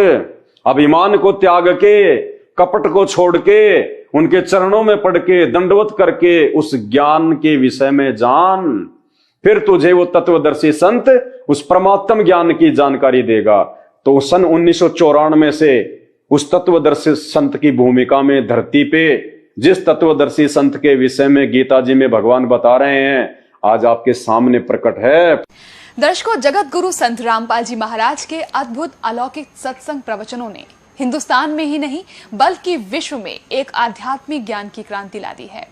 अभिमान को त्याग के, कपट को छोड़ के, उनके चरणों में पड़ के, दंडवत करके उस ज्ञान के विषय में जान, फिर तुझे वो तत्वदर्शी संत उस परमात्म ज्ञान की जानकारी देगा। तो सन 1994 से उस तत्वदर्शी संत की भूमिका में धरती पे जिस तत्वदर्शी संत के विषय में गीता जी में भगवान बता रहे हैं, आज आपके सामने प्रकट है। दर्शकों, जगत गुरु संत रामपाल जी महाराज के अद्भुत अलौकिक सत्संग प्रवचनों ने हिंदुस्तान में ही नहीं बल्कि विश्व में एक आध्यात्मिक ज्ञान की क्रांति ला दी है।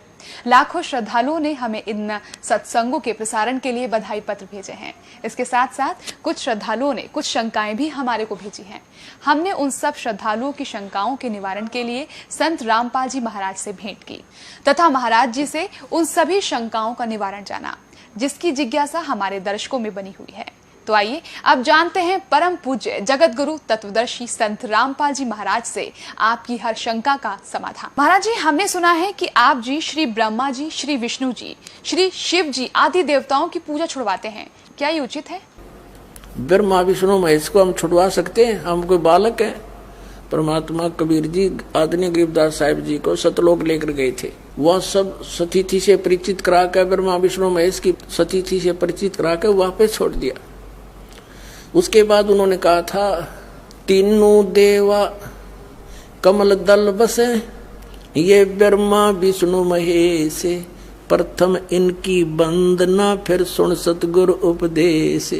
लाखों श्रद्धालुओं ने हमें इन सत्संगों के प्रसारण के लिए बधाई पत्र भेजे हैं। इसके साथ साथ कुछ श्रद्धालुओं ने कुछ शंकाएं भी हमारे को भेजी हैं। हमने उन सब श्रद्धालुओं की शंकाओं के निवारण के लिए संत रामपाल जी महाराज से भेंट की तथा महाराज जी से उन सभी शंकाओं का निवारण जाना, जिसकी जिज्ञासा हमारे दर्शकों में बनी हुई है। तो आइए अब जानते हैं परम पूज्य जगत गुरु तत्वदर्शी संत रामपाल जी महाराज से आपकी हर शंका का समाधान। महाराज जी, हमने सुना है कि आप जी श्री ब्रह्मा जी, श्री विष्णु जी, श्री शिव जी आदि देवताओं की पूजा छुड़वाते हैं, क्या ये उचित है? ब्रह्मा विष्णु महेश को हम छुड़वा सकते हैं? हम कोई बालक है? परमात्मा कबीर जी आदरणीय गरीबदास साहिब जी को सतलोक लेकर गए थे, वह सब सतीथि से परिचित करा कर, ब्रह्मा विष्णु महेश की सतीथि से परिचित करा कर वहां पे छोड़ दिया। उसके बाद उन्होंने कहा था, तीनों देवा कमल दल बसे, ये ब्रह्मा विष्णु महेश प्रथम इनकी वंदना फिर सुन सतगुरु उपदेश।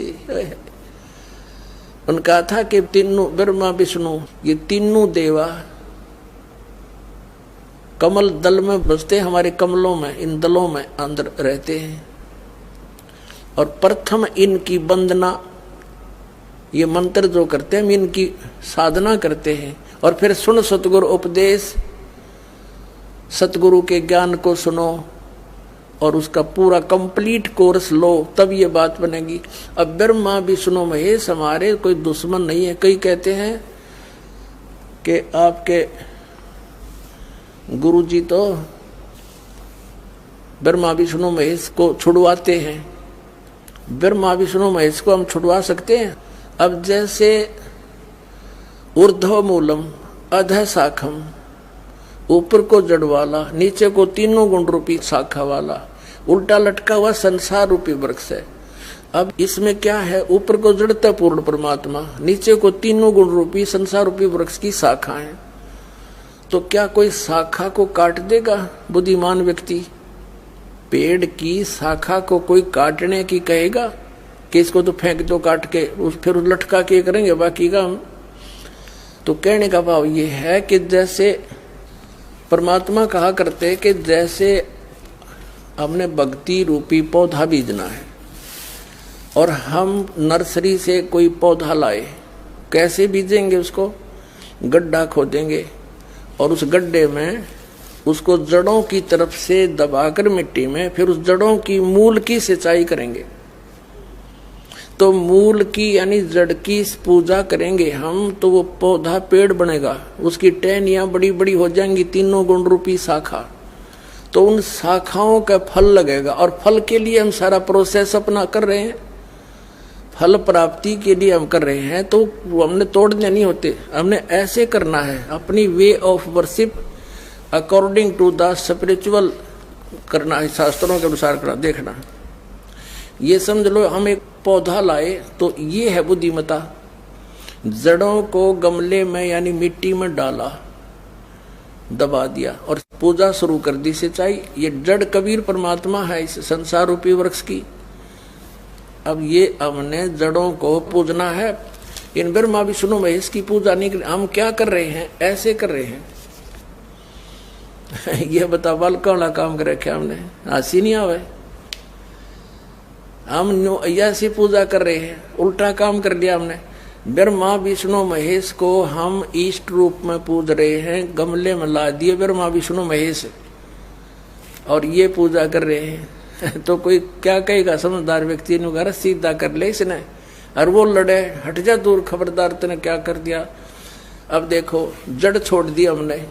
उनका था कि तीनों ब्रह्मा विष्णु ये तीनों देवा कमल दल में बसते, हमारे कमलों में, इन दलों में अंदर रहते हैं। और प्रथम इनकी वंदना, ये मंत्र जो करते हैं हम इनकी साधना करते हैं। और फिर सुन सतगुरु उपदेश, सतगुरु के ज्ञान को सुनो और उसका पूरा कंप्लीट कोर्स लो, तब ये बात बनेगी। अब ब्रह्मा विष्णु महेश हमारे कोई दुश्मन नहीं है। कई कहते हैं कि आपके गुरु जी तो ब्रह्मा विष्णु महेश को छुड़वाते हैं। ब्रह्मा विष्णु महेश को हम छुड़वा सकते हैं? अब जैसे ऊर्ध्व मूलम अधः शाखम, ऊपर को जड़ वाला, नीचे को तीनों गुण रूपी शाखा वाला, उल्टा लटका हुआ संसार रूपी वृक्ष है। अब इसमें क्या है? ऊपर को जड़ता पूर्ण परमात्मा, नीचे को तीनों गुण रूपी संसार रूपी वृक्ष की शाखा है। तो क्या कोई शाखा को काट देगा बुद्धिमान व्यक्ति? पेड़ की शाखा को कोई काटने की कहेगा कि इसको तो फेंक दो काट के, फिर लटका के करेंगे बाकी का हम? तो कहने का भाव ये है कि जैसे परमात्मा कहा करते कि जैसे हमने भक्ति रूपी पौधा बीजना है और हम नर्सरी से कोई पौधा लाए, कैसे बीजेंगे? उसको गड्ढा खोदेंगे और उस गड्ढे में उसको जड़ों की तरफ से दबाकर मिट्टी में, फिर उस जड़ों की मूल की सिंचाई करेंगे। तो मूल की यानी जड़ की पूजा करेंगे हम, तो वो पौधा पेड़ बनेगा, उसकी टहनियां बड़ी बड़ी हो जाएंगी, तीनों गुण रूपी शाखा। तो उन शाखाओं का फल लगेगा और फल के लिए हम सारा प्रोसेस अपना कर रहे हैं, फल प्राप्ति के लिए हम कर रहे हैं। तो हमने तोड़ने नहीं होते, हमने ऐसे करना है, अपनी way of worship according to the spiritual करना है, शास्त्रों के अनुसार करना। देखना, ये समझ लो हम एक पौधा लाए तो ये है बुद्धिमता। जड़ों को गमले में यानी मिट्टी में डाला, दबा दिया और पूजा शुरू कर दी, सिंचाई। ये जड़ कबीर परमात्मा है इस संसार रूपी वृक्ष की। अब ये हमने जड़ों को पूजना है। इन ब्रह्मा विष्णु महेश की पूजा नहीं कर, हम क्या कर रहे हैं? ऐसे कर रहे हैं। ये बता बालका वाला काम कर रखे हमने, हंसी नहीं आवे। हम ऐसी पूजा कर रहे हैं, उल्टा काम कर लिया हमने। ब्रह्मा विष्णु महेश को हम इष्ट रूप में पूज रहे हैं, गमले में ला दिए ब्रह्मा विष्णु महेश और ये पूजा कर रहे हैं। तो कोई क्या कहेगा? समझदार व्यक्ति ने घर सीधा कर ले इसने, और वो लड़े, हट जा दूर, खबरदार तूने क्या कर दिया। अब देखो जड़ छोड़ दी हमने,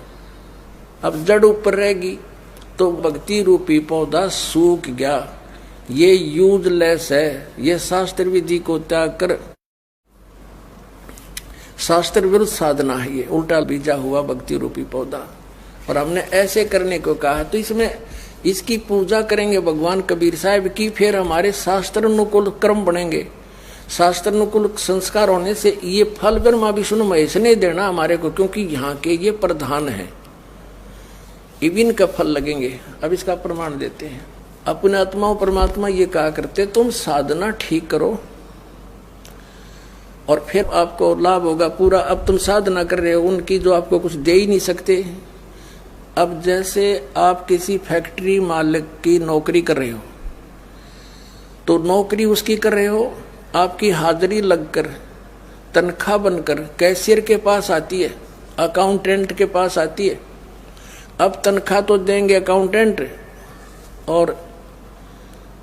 अब जड़ ऊपर रहेगी तो भक्ति रूपी पौधा सूख गया। ये यूजलेस है, ये शास्त्र विधि को त्याग कर शास्त्र विरुद्ध साधना है, ये उल्टा बीजा हुआ भक्ति रूपी पौधा। और हमने ऐसे करने को कहा, तो इसमें इसकी पूजा करेंगे भगवान कबीर साहब की, फिर हमारे शास्त्र अनुकूल कर्म बनेंगे। शास्त्र अनुकूल संस्कार होने से ये फल ब्रह्मा विष्णु महेश ने देना हमारे को, क्योंकि यहाँ के ये प्रधान है, इविन का फल लगेंगे। अब इसका प्रमाण देते हैं। अपने आत्माओं परमात्मा ये कहा करते, तुम साधना ठीक करो और फिर आपको लाभ होगा पूरा। अब तुम साधना कर रहे हो उनकी जो आपको कुछ दे ही नहीं सकते। अब जैसे आप किसी फैक्ट्री मालिक की नौकरी कर रहे हो, तो नौकरी उसकी कर रहे हो, आपकी हाजिरी लगकर तनख्वाह बनकर कैशियर के पास आती है, अकाउंटेंट के पास आती है। अब तनख्वाह तो देंगे अकाउंटेंट और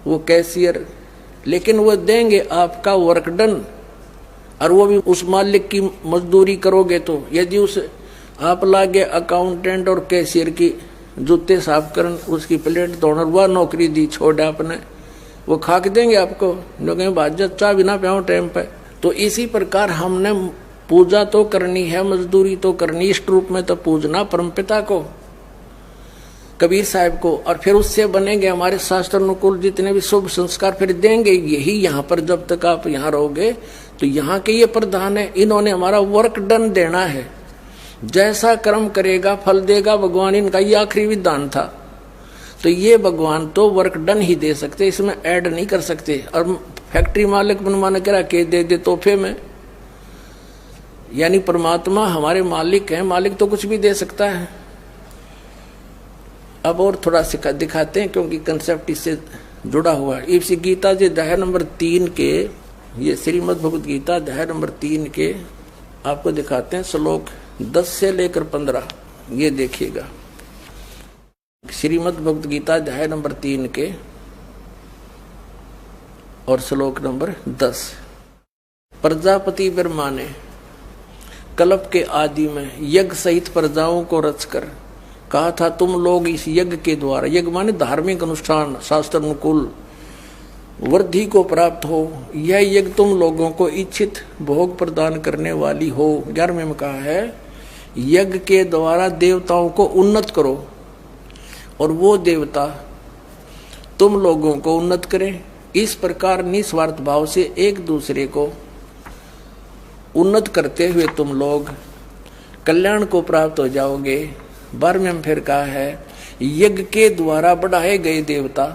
वो कैशियर, लेकिन वो देंगे आपका वर्क डन, और वो भी उस मालिक की मजदूरी करोगे। तो यदि उस आप लागे अकाउंटेंट और कैशियर की जूते साफ करन, उसकी प्लेट धोना, वह नौकरी दी छोड़ आपने, वो खाक देंगे आपको, जो कहें भाज चाह बिना प्याओ टाइम पे। तो इसी प्रकार हमने पूजा तो करनी है, मजदूरी तो करनी, इष्ट रूप में तो पूजना परमपिता को, कबीर साहब को, और फिर उससे बनेंगे हमारे शास्त्र अनुकूल जितने भी शुभ संस्कार फिर देंगे। यही यहाँ पर जब तक आप यहाँ रहोगे तो यहाँ के ये प्रधान है, इन्होंने हमारा वर्क डन देना है। जैसा कर्म करेगा फल देगा भगवान, इनका ये आखिरी विधान था। तो ये भगवान तो वर्क डन ही दे सकते, इसमें ऐड नहीं कर सकते। और फैक्ट्री मालिक मनमाना करा के दे तोहफे में, यानी परमात्मा हमारे मालिक हैं, मालिक तो कुछ भी दे सकता है। अब और थोड़ा सा दिखाते हैं क्योंकि कंसेप्ट इससे जुड़ा हुआ है। इसी गीता जी अध्याय नंबर 3 के, ये श्रीमद् भगवद गीता अध्याय नंबर 3 के आपको दिखाते हैं श्लोक 10 से लेकर 15। ये देखिएगा, श्रीमद् भगवद गीता अध्याय नंबर 3 के और श्लोक नंबर 10। प्रजापति ब्रह्मा ने कल्प के आदि में यज्ञ सहित प्रजाओं को रचकर कहा था, तुम लोग इस यज्ञ के द्वारा, यज्ञ माने धार्मिक अनुष्ठान, शास्त्र अनुकूल वृद्धि को प्राप्त हो। यह यज्ञ तुम लोगों को इच्छित भोग प्रदान करने वाली हो। 11वें में कहा है, यज्ञ के द्वारा देवताओं को उन्नत करो और वो देवता तुम लोगों को उन्नत करें। इस प्रकार निस्वार्थ भाव से एक दूसरे को उन्नत करते हुए तुम लोग कल्याण को प्राप्त हो जाओगे। 12वें में फिर कहा है, यज्ञ के द्वारा बढ़ाए गए देवता,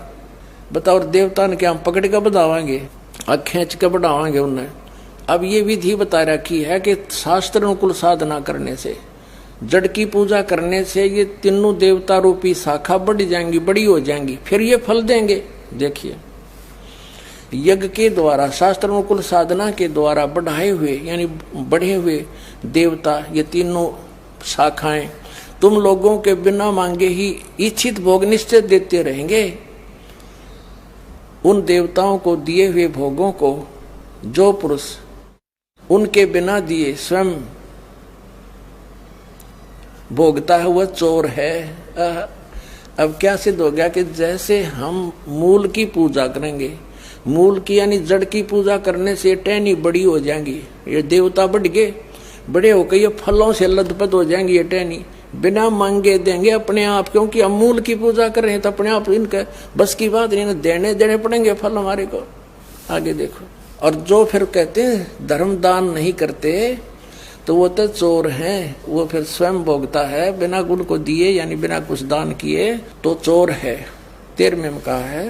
बताओ देवता ने क्या हम पकड़ कर बढ़ावाएंगे, खींच कर बढ़ावाएंगे उन्हें। अब ये विधि बता रखी है कि शास्त्र अनुकूल साधना करने से, जड़ की पूजा करने से ये तीनों देवता रूपी शाखा बढ़ जाएंगी, बड़ी हो जाएंगी, फिर ये फल देंगे। देखिए, यज्ञ के द्वारा, शास्त्र अनुकूल साधना के द्वारा बढ़ाए हुए यानी बढ़े हुए देवता, ये तीनों शाखाएं तुम लोगों के बिना मांगे ही इच्छित भोग निश्चित देते रहेंगे। उन देवताओं को दिए हुए भोगों को जो पुरुष उनके बिना दिए स्वयं भोगता है वह चोर है। अब क्या सिद्ध हो गया कि जैसे हम मूल की पूजा करेंगे, मूल की यानी जड़ की पूजा करने से टहनी बड़ी हो जाएंगी, ये देवता बढ़ गए, बड़े होकर ये फलों से लदपद हो जाएंगी, ये टहनी बिना मांगे देंगे अपने आप, क्योंकि हम मूल की पूजा कर रहे हैं तो अपने आप इनका बस की बात नहीं, देने पड़ेंगे फल हमारे को। आगे देखो, और जो फिर कहते हैं धर्म दान नहीं करते तो वो तो चोर हैं, वो फिर स्वयं भोगता है बिना गुण को दिए यानी बिना कुछ दान किए तो चोर है। 13वें में कहा है,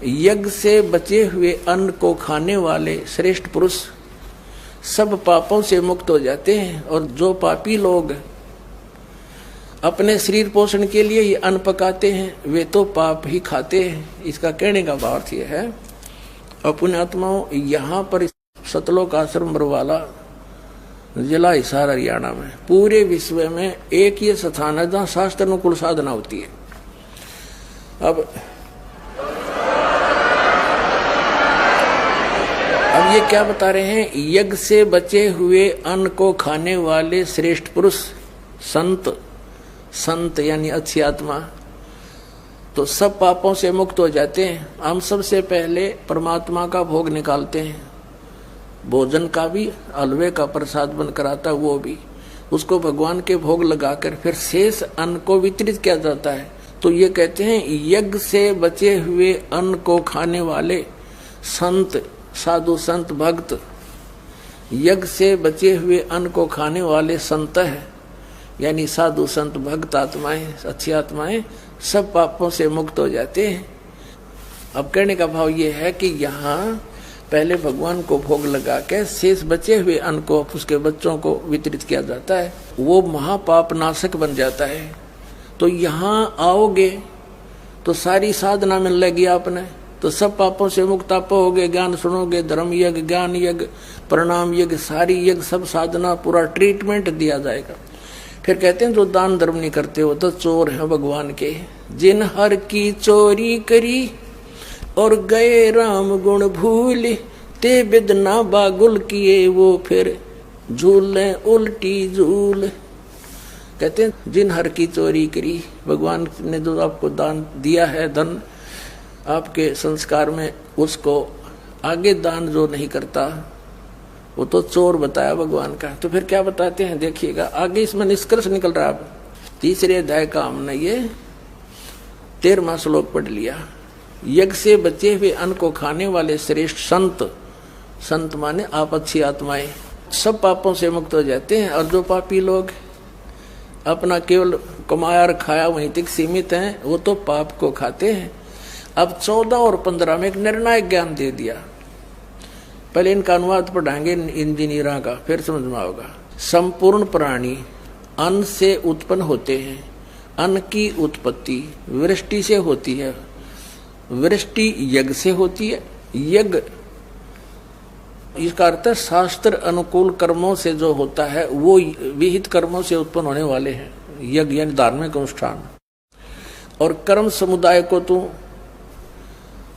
यज्ञ से बचे हुए अन्न को खाने वाले श्रेष्ठ पुरुष सब पापों से मुक्त हो जाते हैं, और जो पापी लोग अपने शरीर पोषण के लिए ये अन्न पकाते हैं वे तो पाप ही खाते हैं। इसका कहने का भाव यह है, अपने आत्माओं यहाँ पर सतलोक आश्रम बरवाला जिला हिसार हरियाणा में पूरे विश्व में एक ये स्थान है जहाँ शास्त्र अनुकूल साधना होती है। अब ये क्या बता रहे हैं, यज्ञ से बचे हुए अन्न को खाने वाले श्रेष्ठ पुरुष संत यानी अच्छी आत्मा तो सब पापों से मुक्त हो जाते हैं। हम सबसे पहले परमात्मा का भोग निकालते हैं, भोजन का भी, हलवे का प्रसाद बनकर आता है वो भी, उसको भगवान के भोग लगाकर फिर शेष अन्न को वितरित किया जाता है। तो ये कहते हैं यज्ञ से बचे हुए अन्न को खाने वाले संत, साधु संत भक्त, यज्ञ से बचे हुए अन्न को खाने वाले संत है यानी साधु संत भक्त आत्माएं, अच्छी आत्माएं सब पापों से मुक्त हो जाते हैं। अब कहने का भाव ये है कि यहाँ पहले भगवान को भोग लगा के शेष बचे हुए अन्न को उसके बच्चों को वितरित किया जाता है, वो महापाप नाशक बन जाता है। तो यहाँ आओगे तो सारी साधना मिल लेगी आपने, तो सब पापों से मुक्त आप होगे। ज्ञान सुनोगे, धर्म यज्ञ, ज्ञान यज्ञ, प्रणाम यज्ञ, सारी यज्ञ, सब साधना, पूरा ट्रीटमेंट दिया जाएगा। फिर कहते हैं जो दान धर्म नहीं करते हो तो चोर हैं भगवान के। जिन हर की चोरी करी और गए राम गुण भूल, ते बिदना बागुल किए वो फिर झूले उल्टी झूल। कहते हैं जिन हर की चोरी करी, भगवान ने जो आपको दान दिया है, धन आपके संस्कार में, उसको आगे दान जो नहीं करता वो तो चोर बताया भगवान का। तो फिर क्या बताते हैं देखिएगा, आगे इसमें निष्कर्ष निकल रहा है। 3रे अध्याय का हमने ये 13वां श्लोक पढ़ लिया। यज्ञ से बचे हुए अन्न को खाने वाले श्रेष्ठ संत माने आप अच्छी आत्माएं सब पापों से मुक्त हो जाते हैं, और जो पापी लोग अपना केवल कमाया और खाया वहीं तक सीमित हैं, वो तो पाप को खाते हैं। अब 14 और 15 में एक निर्णायक ज्ञान दे दिया। पहले इनका अनुवाद पढ़ाएंगे इंजीनियरों का, फिर समझ में आएगा। संपूर्ण प्राणी अन्न से उत्पन्न होते हैं। अन्न की उत्पत्ति वृष्टि से होती है, वृष्टि यज्ञ से होती है। यज्ञ इसका अर्थ है शास्त्र अनुकूल कर्मों से जो होता है वो विहित कर्मों से उत्पन्न होने वाले हैं, यज्ञ यानी धार्मिक अनुष्ठान। और कर्म समुदाय को तो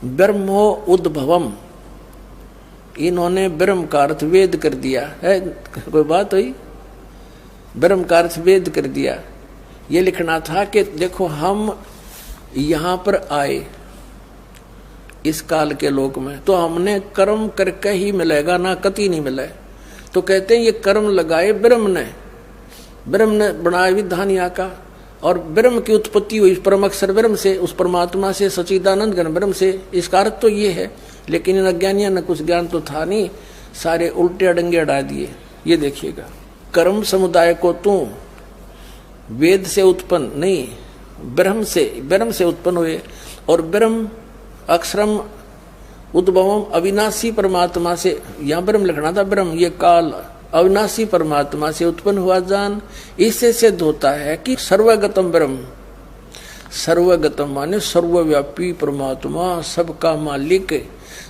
ब्रह्मो उद्भवम, इन्होंने ब्रह्म का अर्थ वेद कर दिया है। कोई बात हुई? ब्रह्म का अर्थ वेद कर दिया। ये लिखना था कि देखो हम यहाँ पर आए इस काल के लोक में, तो हमने कर्म करके ही मिलेगा, ना कति नहीं मिले। तो कहते हैं ये कर्म लगाए ब्रह्म ने बनाया विधान यहाँ का, और ब्रह्म की उत्पत्ति हुई परम अक्षर ब्रह्म से, उस परमात्मा से, सच्चिदानंद घन ब्रह्म से। इसका अर्थ तो ये है, लेकिन इन अज्ञानियों ने कुछ ज्ञान तो था नहीं, सारे उल्टे अडंगे अड़ा दिए। ये देखिएगा, कर्म समुदाय को तू वेद से उत्पन्न नहीं, ब्रह्म से उत्पन्न हुए। और ब्रह्म अक्षरम उद्भवम अविनाशी परमात्मा से, यहाँ ब्रह्म लिखना था, ब्रह्म ये काल अविनाशी परमात्मा से उत्पन्न हुआ जान। इससे सिद्ध होता है कि सर्वगतम ब्रह्म, सर्वगतम माने सर्वव्यापी परमात्मा, सबका मालिक,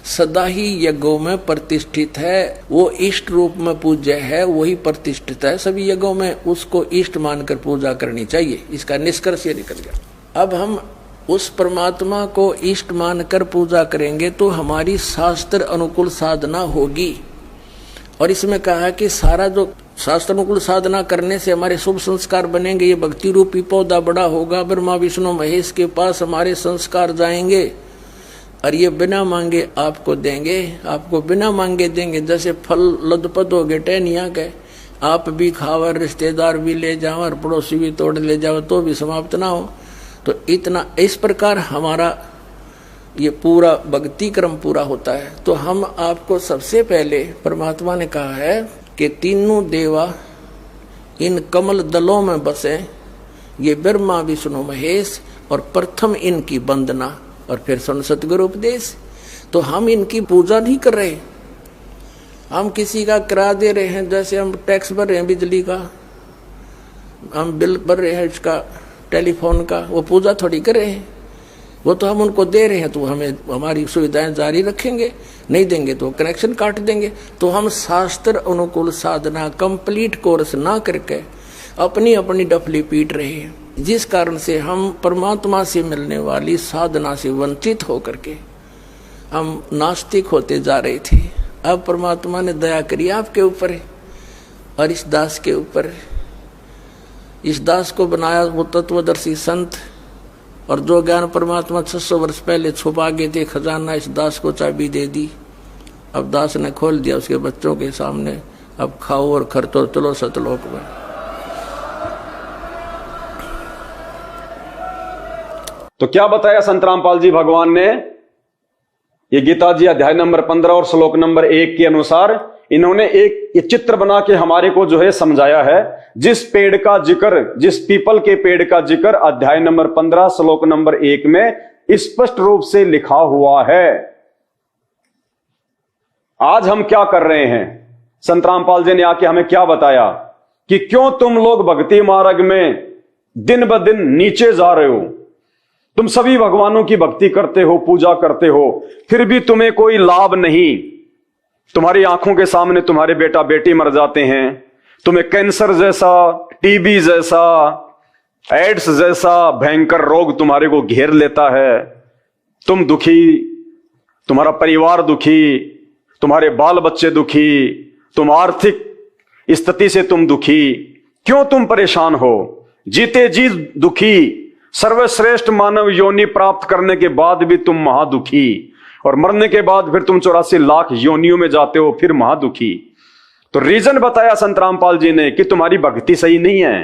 सदा ही यज्ञों में प्रतिष्ठित है। वो इष्ट रूप में पूज्य है, वही प्रतिष्ठित है सभी यज्ञों में, उसको इष्ट मानकर पूजा करनी चाहिए। इसका निष्कर्ष ये निकल गया। अब हम उस परमात्मा को इष्ट मानकर पूजा करेंगे तो हमारी शास्त्र अनुकूल साधना होगी। और इसमें कहा कि सारा जो शास्त्र अनुकूल साधना करने से हमारे शुभ संस्कार बनेंगे। ये भक्ति रूपी पौधा बड़ा होगा, ब्रह्मा विष्णु महेश के पास हमारे संस्कार जाएंगे, और ये बिना मांगे आपको देंगे, आपको बिना मांगे देंगे। जैसे फल लदपद हो गए टहनिया के, आप भी खाओ, रिश्तेदार भी ले जाओ, और पड़ोसी भी तोड़ ले जाओ, तो भी समाप्त ना हो। तो इतना इस प्रकार हमारा ये पूरा भक्ति क्रम पूरा होता है। तो हम आपको सबसे पहले परमात्मा ने कहा है कि तीनों देवा इन कमल दलों में बसे, ये ब्रह्मा विष्णु महेश, और प्रथम इनकी वंदना, और फिर सतगुरु उपदेश। तो हम इनकी पूजा नहीं कर रहे, हम किसी का किराया दे रहे हैं। जैसे हम टैक्स भर रहे हैं बिजली का, हम बिल भर रहे हैं इसका, टेलीफोन का, वो पूजा थोड़ी कर रहे हैं, वो तो हम उनको दे रहे हैं। तो हमें हमारी सुविधाएं जारी रखेंगे, नहीं देंगे तो कनेक्शन काट देंगे। तो हम शास्त्र अनुकूल साधना कंप्लीट कोर्स ना करके अपनी अपनी डफली पीट रहे हैं, जिस कारण से हम परमात्मा से मिलने वाली साधना से वंचित होकर के हम नास्तिक होते जा रहे थे। अब परमात्मा ने दया करी आपके ऊपर और इस दास के ऊपर। इस दास को बनाया वो तत्वदर्शी संत, और जो ज्ञान परमात्मा 600 वर्ष पहले छुपा गए थे खजाना, इस दास को चाबी दे दी। अब दास ने खोल दिया उसके बच्चों के सामने, अब खाओ और खर्चो, चलो सतलोक में। तो क्या बताया संत रामपाल जी भगवान ने? ये गीता जी अध्याय नंबर 15 और श्लोक नंबर 1 के अनुसार इन्होंने एक चित्र बना के हमारे को जो है समझाया है। जिस पेड़ का जिक्र, जिस पीपल के पेड़ का जिक्र अध्याय नंबर 15 श्लोक नंबर 1 में स्पष्ट रूप से लिखा हुआ है। आज हम क्या कर रहे हैं? संत रामपाल जी ने आके हमें क्या बताया कि क्यों तुम लोग भक्ति मार्ग में दिन ब दिन नीचे जा रहे हो। तुम सभी भगवानों की भक्ति करते हो, पूजा करते हो, फिर भी तुम्हें कोई लाभ नहीं। तुम्हारी आंखों के सामने तुम्हारे बेटा बेटी मर जाते हैं, तुम्हें कैंसर जैसा, टीबी जैसा, एड्स जैसा भयंकर रोग तुम्हारे को घेर लेता है। तुम दुखी, तुम्हारा परिवार दुखी, तुम्हारे बाल बच्चे दुखी, तुम आर्थिक स्थिति से तुम दुखी। क्यों तुम परेशान हो? जीते जी दुखी, सर्वश्रेष्ठ मानव योनि प्राप्त करने के बाद भी तुम महादुखी, और मरने के बाद फिर तुम 84 लाख योनियों में जाते हो, फिर महादुखी। तो रीजन बताया संत रामपाल जी ने कि तुम्हारी भक्ति सही नहीं है।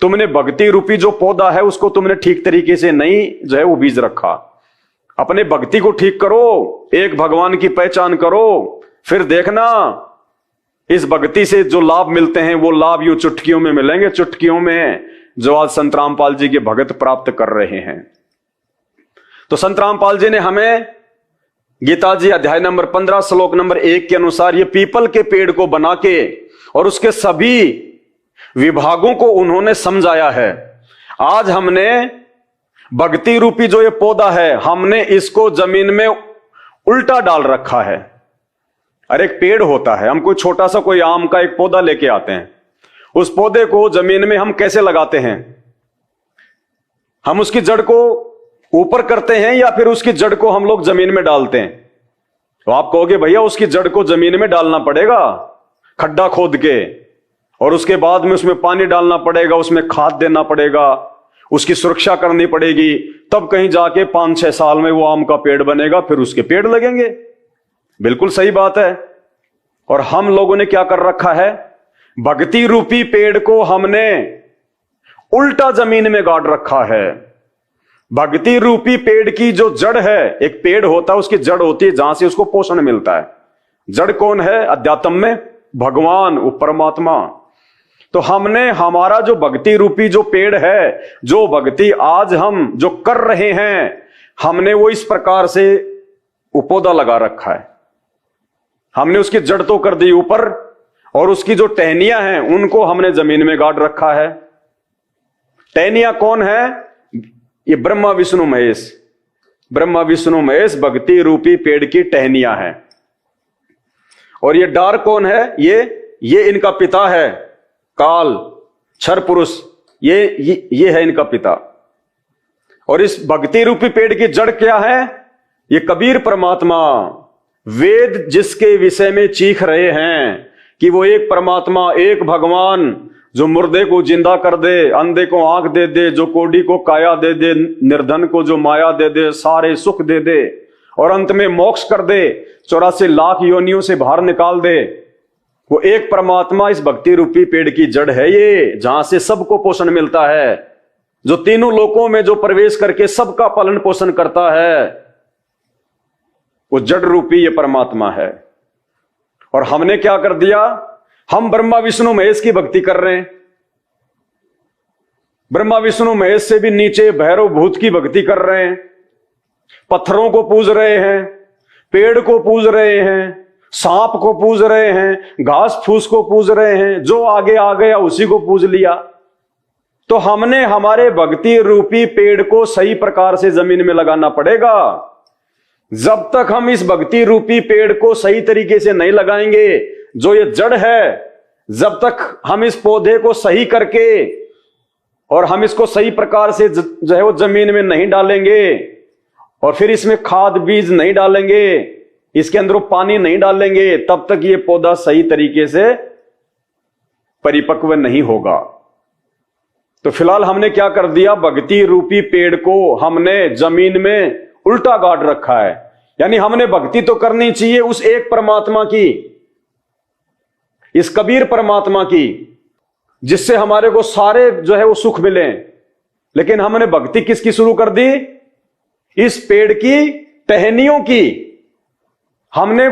तुमने भक्ति रूपी जो पौधा है उसको तुमने ठीक तरीके से नहीं जो है वो बीज रखा। अपने भक्ति को ठीक करो, एक भगवान की पहचान करो, फिर देखना इस भक्ति से जो लाभ मिलते हैं वो लाभ यूं चुटकियों में मिलेंगे, चुटकियों में। जो आज संत रामपाल जी के भगत प्राप्त कर रहे हैं। तो संत रामपाल जी ने हमें गीता जी अध्याय नंबर 15 श्लोक नंबर 1 के अनुसार ये पीपल के पेड़ को बना के और उसके सभी विभागों को उन्होंने समझाया है। आज हमने भक्ति रूपी जो ये पौधा है, हमने इसको जमीन में उल्टा डाल रखा है। अरे एक पेड़ होता है, हम कोई छोटा सा कोई आम का एक पौधा लेके आते हैं, उस पौधे को जमीन में हम कैसे लगाते हैं? हम उसकी जड़ को ऊपर करते हैं या फिर उसकी जड़ को हम लोग जमीन में डालते हैं? तो आप कहोगे भैया उसकी जड़ को जमीन में डालना पड़ेगा, खड्डा खोद के, और उसके बाद में उसमें पानी डालना पड़ेगा, उसमें खाद देना पड़ेगा, उसकी सुरक्षा करनी पड़ेगी, तब कहीं जाके 5-6 साल में वो आम का पेड़ बनेगा, फिर उसके पेड़ लगेंगे। बिल्कुल सही बात है। और हम लोगों ने क्या कर रखा है? भक्ति रूपी पेड़ को हमने उल्टा जमीन में गाड़ रखा है। भक्ति रूपी पेड़ की जो जड़ है, एक पेड़ होता है उसकी जड़ होती है जहां से उसको पोषण मिलता है। जड़ कौन है अध्यात्म में? भगवान, वो परमात्मा। तो हमने हमारा जो भक्ति रूपी जो पेड़ है, जो भक्ति आज हम जो कर रहे हैं, हमने वो इस प्रकार से पौधा लगा रखा है। हमने उसकी जड़ तो कर दी ऊपर, और उसकी जो टहनियां हैं उनको हमने जमीन में गाड़ रखा है। टहनियां कौन है? ये ब्रह्मा विष्णु महेश। ब्रह्मा विष्णु महेश भक्ति रूपी पेड़ की टहनियां हैं। और ये डार कौन है? ये इनका पिता है, काल क्षर पुरुष, ये है इनका पिता। और इस भक्ति रूपी पेड़ की जड़ क्या है? ये कबीर परमात्मा। वेद जिसके विषय में चीख रहे हैं कि वो एक परमात्मा, एक भगवान, जो मुर्दे को जिंदा कर दे, अंधे को आंख दे दे, जो कोढ़ी को काया दे दे, निर्धन को जो माया दे दे, सारे सुख दे दे, और अंत में मोक्ष कर दे, 84 लाख योनियों से बाहर निकाल दे, वो एक परमात्मा इस भक्ति रूपी पेड़ की जड़ है ये, जहां से सबको पोषण मिलता है, जो तीनों लोकों में जो प्रवेश करके सबका पालन पोषण करता है, वो जड़ रूपी ये परमात्मा है। और हमने क्या कर दिया? हम ब्रह्मा विष्णु महेश की भक्ति कर रहे हैं। ब्रह्मा विष्णु महेश से भी नीचे भैरव भूत की भक्ति कर रहे हैं। पत्थरों को पूज रहे हैं, पेड़ को पूज रहे हैं, सांप को पूज रहे हैं, घास फूस को पूज रहे हैं, जो आगे आ गया उसी को पूज लिया। तो हमने हमारे भक्ति रूपी पेड़ को सही प्रकार से जमीन में लगाना पड़ेगा। जब तक हम इस भक्ति रूपी पेड़ को सही तरीके से नहीं लगाएंगे, जो ये जड़ है, जब तक हम इस पौधे को सही करके और हम इसको सही प्रकार से जो है वो जमीन में नहीं डालेंगे, और फिर इसमें खाद बीज नहीं डालेंगे, इसके अंदर पानी नहीं डालेंगे, तब तक ये पौधा सही तरीके से परिपक्व नहीं होगा। तो फिलहाल हमने क्या कर दिया? भक्ति रूपी पेड़ को हमने जमीन में उल्टा गाड़ रखा है। यानी हमने भक्ति तो करनी चाहिए उस एक परमात्मा की, इस कबीर परमात्मा की, जिससे हमारे को सारे जो है वो सुख मिले, लेकिन हमने भक्ति किसकी शुरू कर दी? इस पेड़ की टहनियों की। हमने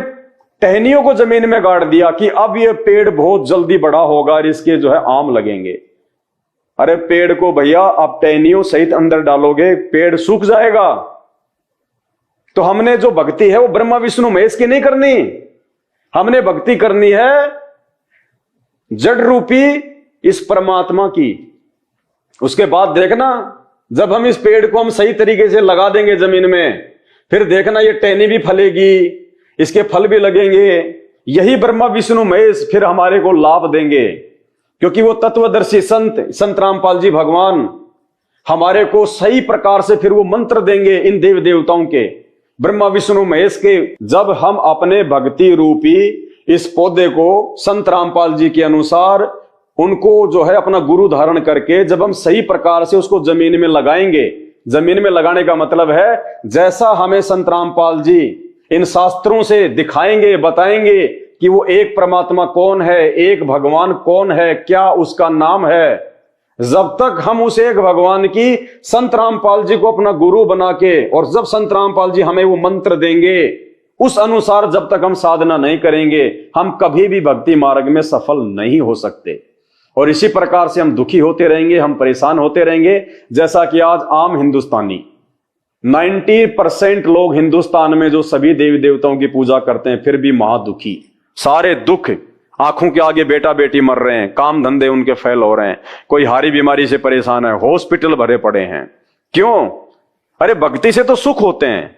टहनियों को जमीन में गाड़ दिया कि अब ये पेड़ बहुत जल्दी बड़ा होगा और इसके जो है आम लगेंगे। अरे पेड़ को भैया आप टहनियों सहित अंदर डालोगे, पेड़ सूख जाएगा। तो हमने जो भक्ति है वो ब्रह्मा विष्णु महेश की नहीं करनी, हमने भक्ति करनी है जड़ रूपी इस परमात्मा की। उसके बाद देखना, जब हम इस पेड़ को हम सही तरीके से लगा देंगे जमीन में, फिर देखना ये टहनी भी फलेगी, इसके फल भी लगेंगे। यही ब्रह्मा विष्णु महेश फिर हमारे को लाभ देंगे, क्योंकि वो तत्वदर्शी संत रामपाल जी भगवान हमारे को सही प्रकार से फिर वो मंत्र देंगे इन देव देवताओं के, ब्रह्मा विष्णु महेश के। जब हम अपने भक्ति रूपी इस पौधे को संत रामपाल जी के अनुसार उनको जो है अपना गुरु धारण करके जब हम सही प्रकार से उसको जमीन में लगाएंगे, जमीन में लगाने का मतलब है जैसा हमें संत रामपाल जी इन शास्त्रों से दिखाएंगे, बताएंगे कि वो एक परमात्मा कौन है, एक भगवान कौन है, क्या उसका नाम है। जब तक हम उस एक भगवान की संत रामपाल जी को अपना गुरु बना के, और जब संत रामपाल जी हमें वो मंत्र देंगे उस अनुसार जब तक हम साधना नहीं करेंगे, हम कभी भी भक्ति मार्ग में सफल नहीं हो सकते। और इसी प्रकार से हम दुखी होते रहेंगे, हम परेशान होते रहेंगे। जैसा कि आज आम हिंदुस्तानी 90% लोग हिंदुस्तान में जो सभी देवी देवताओं की पूजा करते हैं फिर भी महादुखी, सारे दुख, आंखों के आगे बेटा बेटी मर रहे हैं, काम धंधे उनके फेल हो रहे हैं, कोई हारी बीमारी से परेशान है, हॉस्पिटल भरे पड़े हैं। क्यों? अरे भक्ति से तो सुख होते हैं।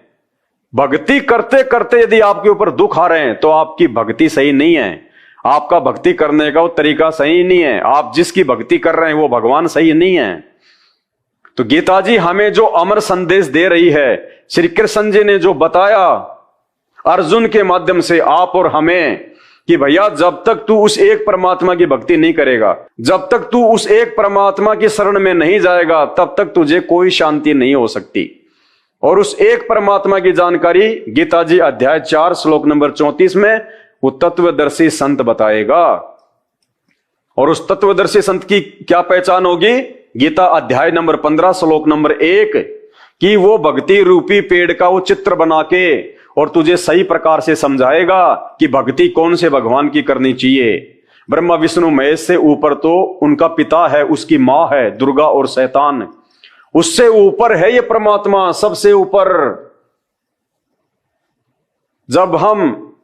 भक्ति करते करते यदि आपके ऊपर दुख आ रहे हैं तो आपकी भक्ति सही नहीं है, आपका भक्ति करने का वो तरीका सही नहीं है, आप जिसकी भक्ति कर रहे हैं वो भगवान सही नहीं है। तो गीता जी हमें जो अमर संदेश दे रही है, श्री कृष्ण जी ने जो बताया अर्जुन के माध्यम से आप और हमें, कि भैया जब तक तू उस एक परमात्मा की भक्ति नहीं करेगा, जब तक तू उस एक परमात्मा की शरण में नहीं जाएगा, तब तक तुझे कोई शांति नहीं हो सकती। और उस एक परमात्मा की जानकारी गीता जी अध्याय 4 श्लोक नंबर 34 में वो तत्वदर्शी संत बताएगा। और उस तत्वदर्शी संत की क्या पहचान होगी? गीता अध्याय नंबर 15 श्लोक नंबर 1 कि वो भक्ति रूपी पेड़ का वो चित्र बना के और तुझे सही प्रकार से समझाएगा कि भक्ति कौन से भगवान की करनी चाहिए। ब्रह्मा विष्णु महेश से ऊपर तो उनका पिता है, उसकी मां है दुर्गा और शैतान, उससे ऊपर है ये परमात्मा, सबसे ऊपर। जब हम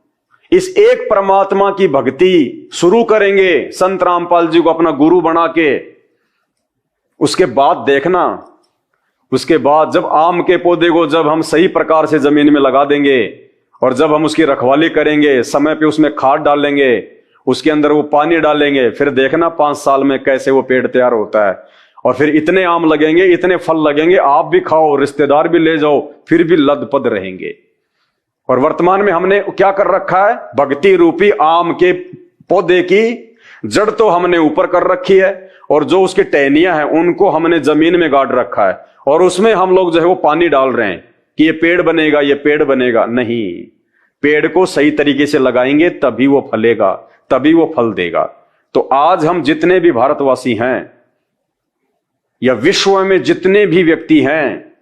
इस एक परमात्मा की भक्ति शुरू करेंगे, संत रामपाल जी को अपना गुरु बना के, उसके बाद देखना, उसके बाद जब आम के पौधे को जब हम सही प्रकार से जमीन में लगा देंगे और जब हम उसकी रखवाली करेंगे, समय पे उसमें खाद डालेंगे, उसके अंदर वो पानी डालेंगे, फिर देखना 5 साल में कैसे वो पेड़ तैयार होता है। और फिर इतने आम लगेंगे, इतने फल लगेंगे, आप भी खाओ, रिश्तेदार भी ले जाओ, फिर भी लदपद रहेंगे। और वर्तमान में हमने क्या कर रखा है? भक्ति रूपी आम के पौधे की जड़ तो हमने ऊपर कर रखी है और जो उसकी टहनियां हैं उनको हमने जमीन में गाड़ रखा है, और उसमें हम लोग जो है वो पानी डाल रहे हैं कि ये पेड़ बनेगा, ये पेड़ बनेगा। नहीं, पेड़ को सही तरीके से लगाएंगे तभी वो फलेगा, तभी वो फल देगा। तो आज हम जितने भी भारतवासी हैं या विश्व में जितने भी व्यक्ति हैं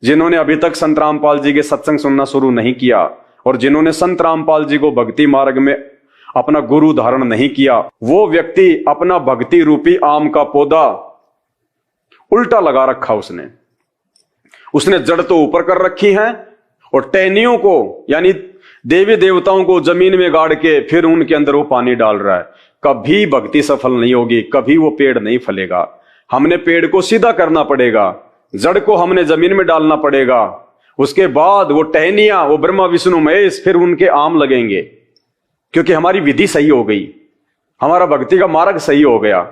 जिन्होंने अभी तक संत रामपाल जी के सत्संग सुनना शुरू नहीं किया और जिन्होंने संत रामपाल जी को भक्ति मार्ग में अपना गुरु धारण नहीं किया, वो व्यक्ति अपना भक्ति रूपी आम का पौधा उल्टा लगा रखा उसने जड़ तो ऊपर कर रखी है और टहनियों को यानी देवी देवताओं को जमीन में गाड़ के फिर उनके अंदर वो पानी डाल रहा है। कभी भक्ति सफल नहीं होगी, कभी वो पेड़ नहीं फलेगा। हमने पेड़ को सीधा करना पड़ेगा, जड़ को हमने जमीन में डालना पड़ेगा, उसके बाद वो टहनियां, वो ब्रह्मा विष्णु महेश, फिर उनके आम लगेंगे, क्योंकि हमारी विधि सही हो गई, हमारा भक्ति का मार्ग सही हो गया।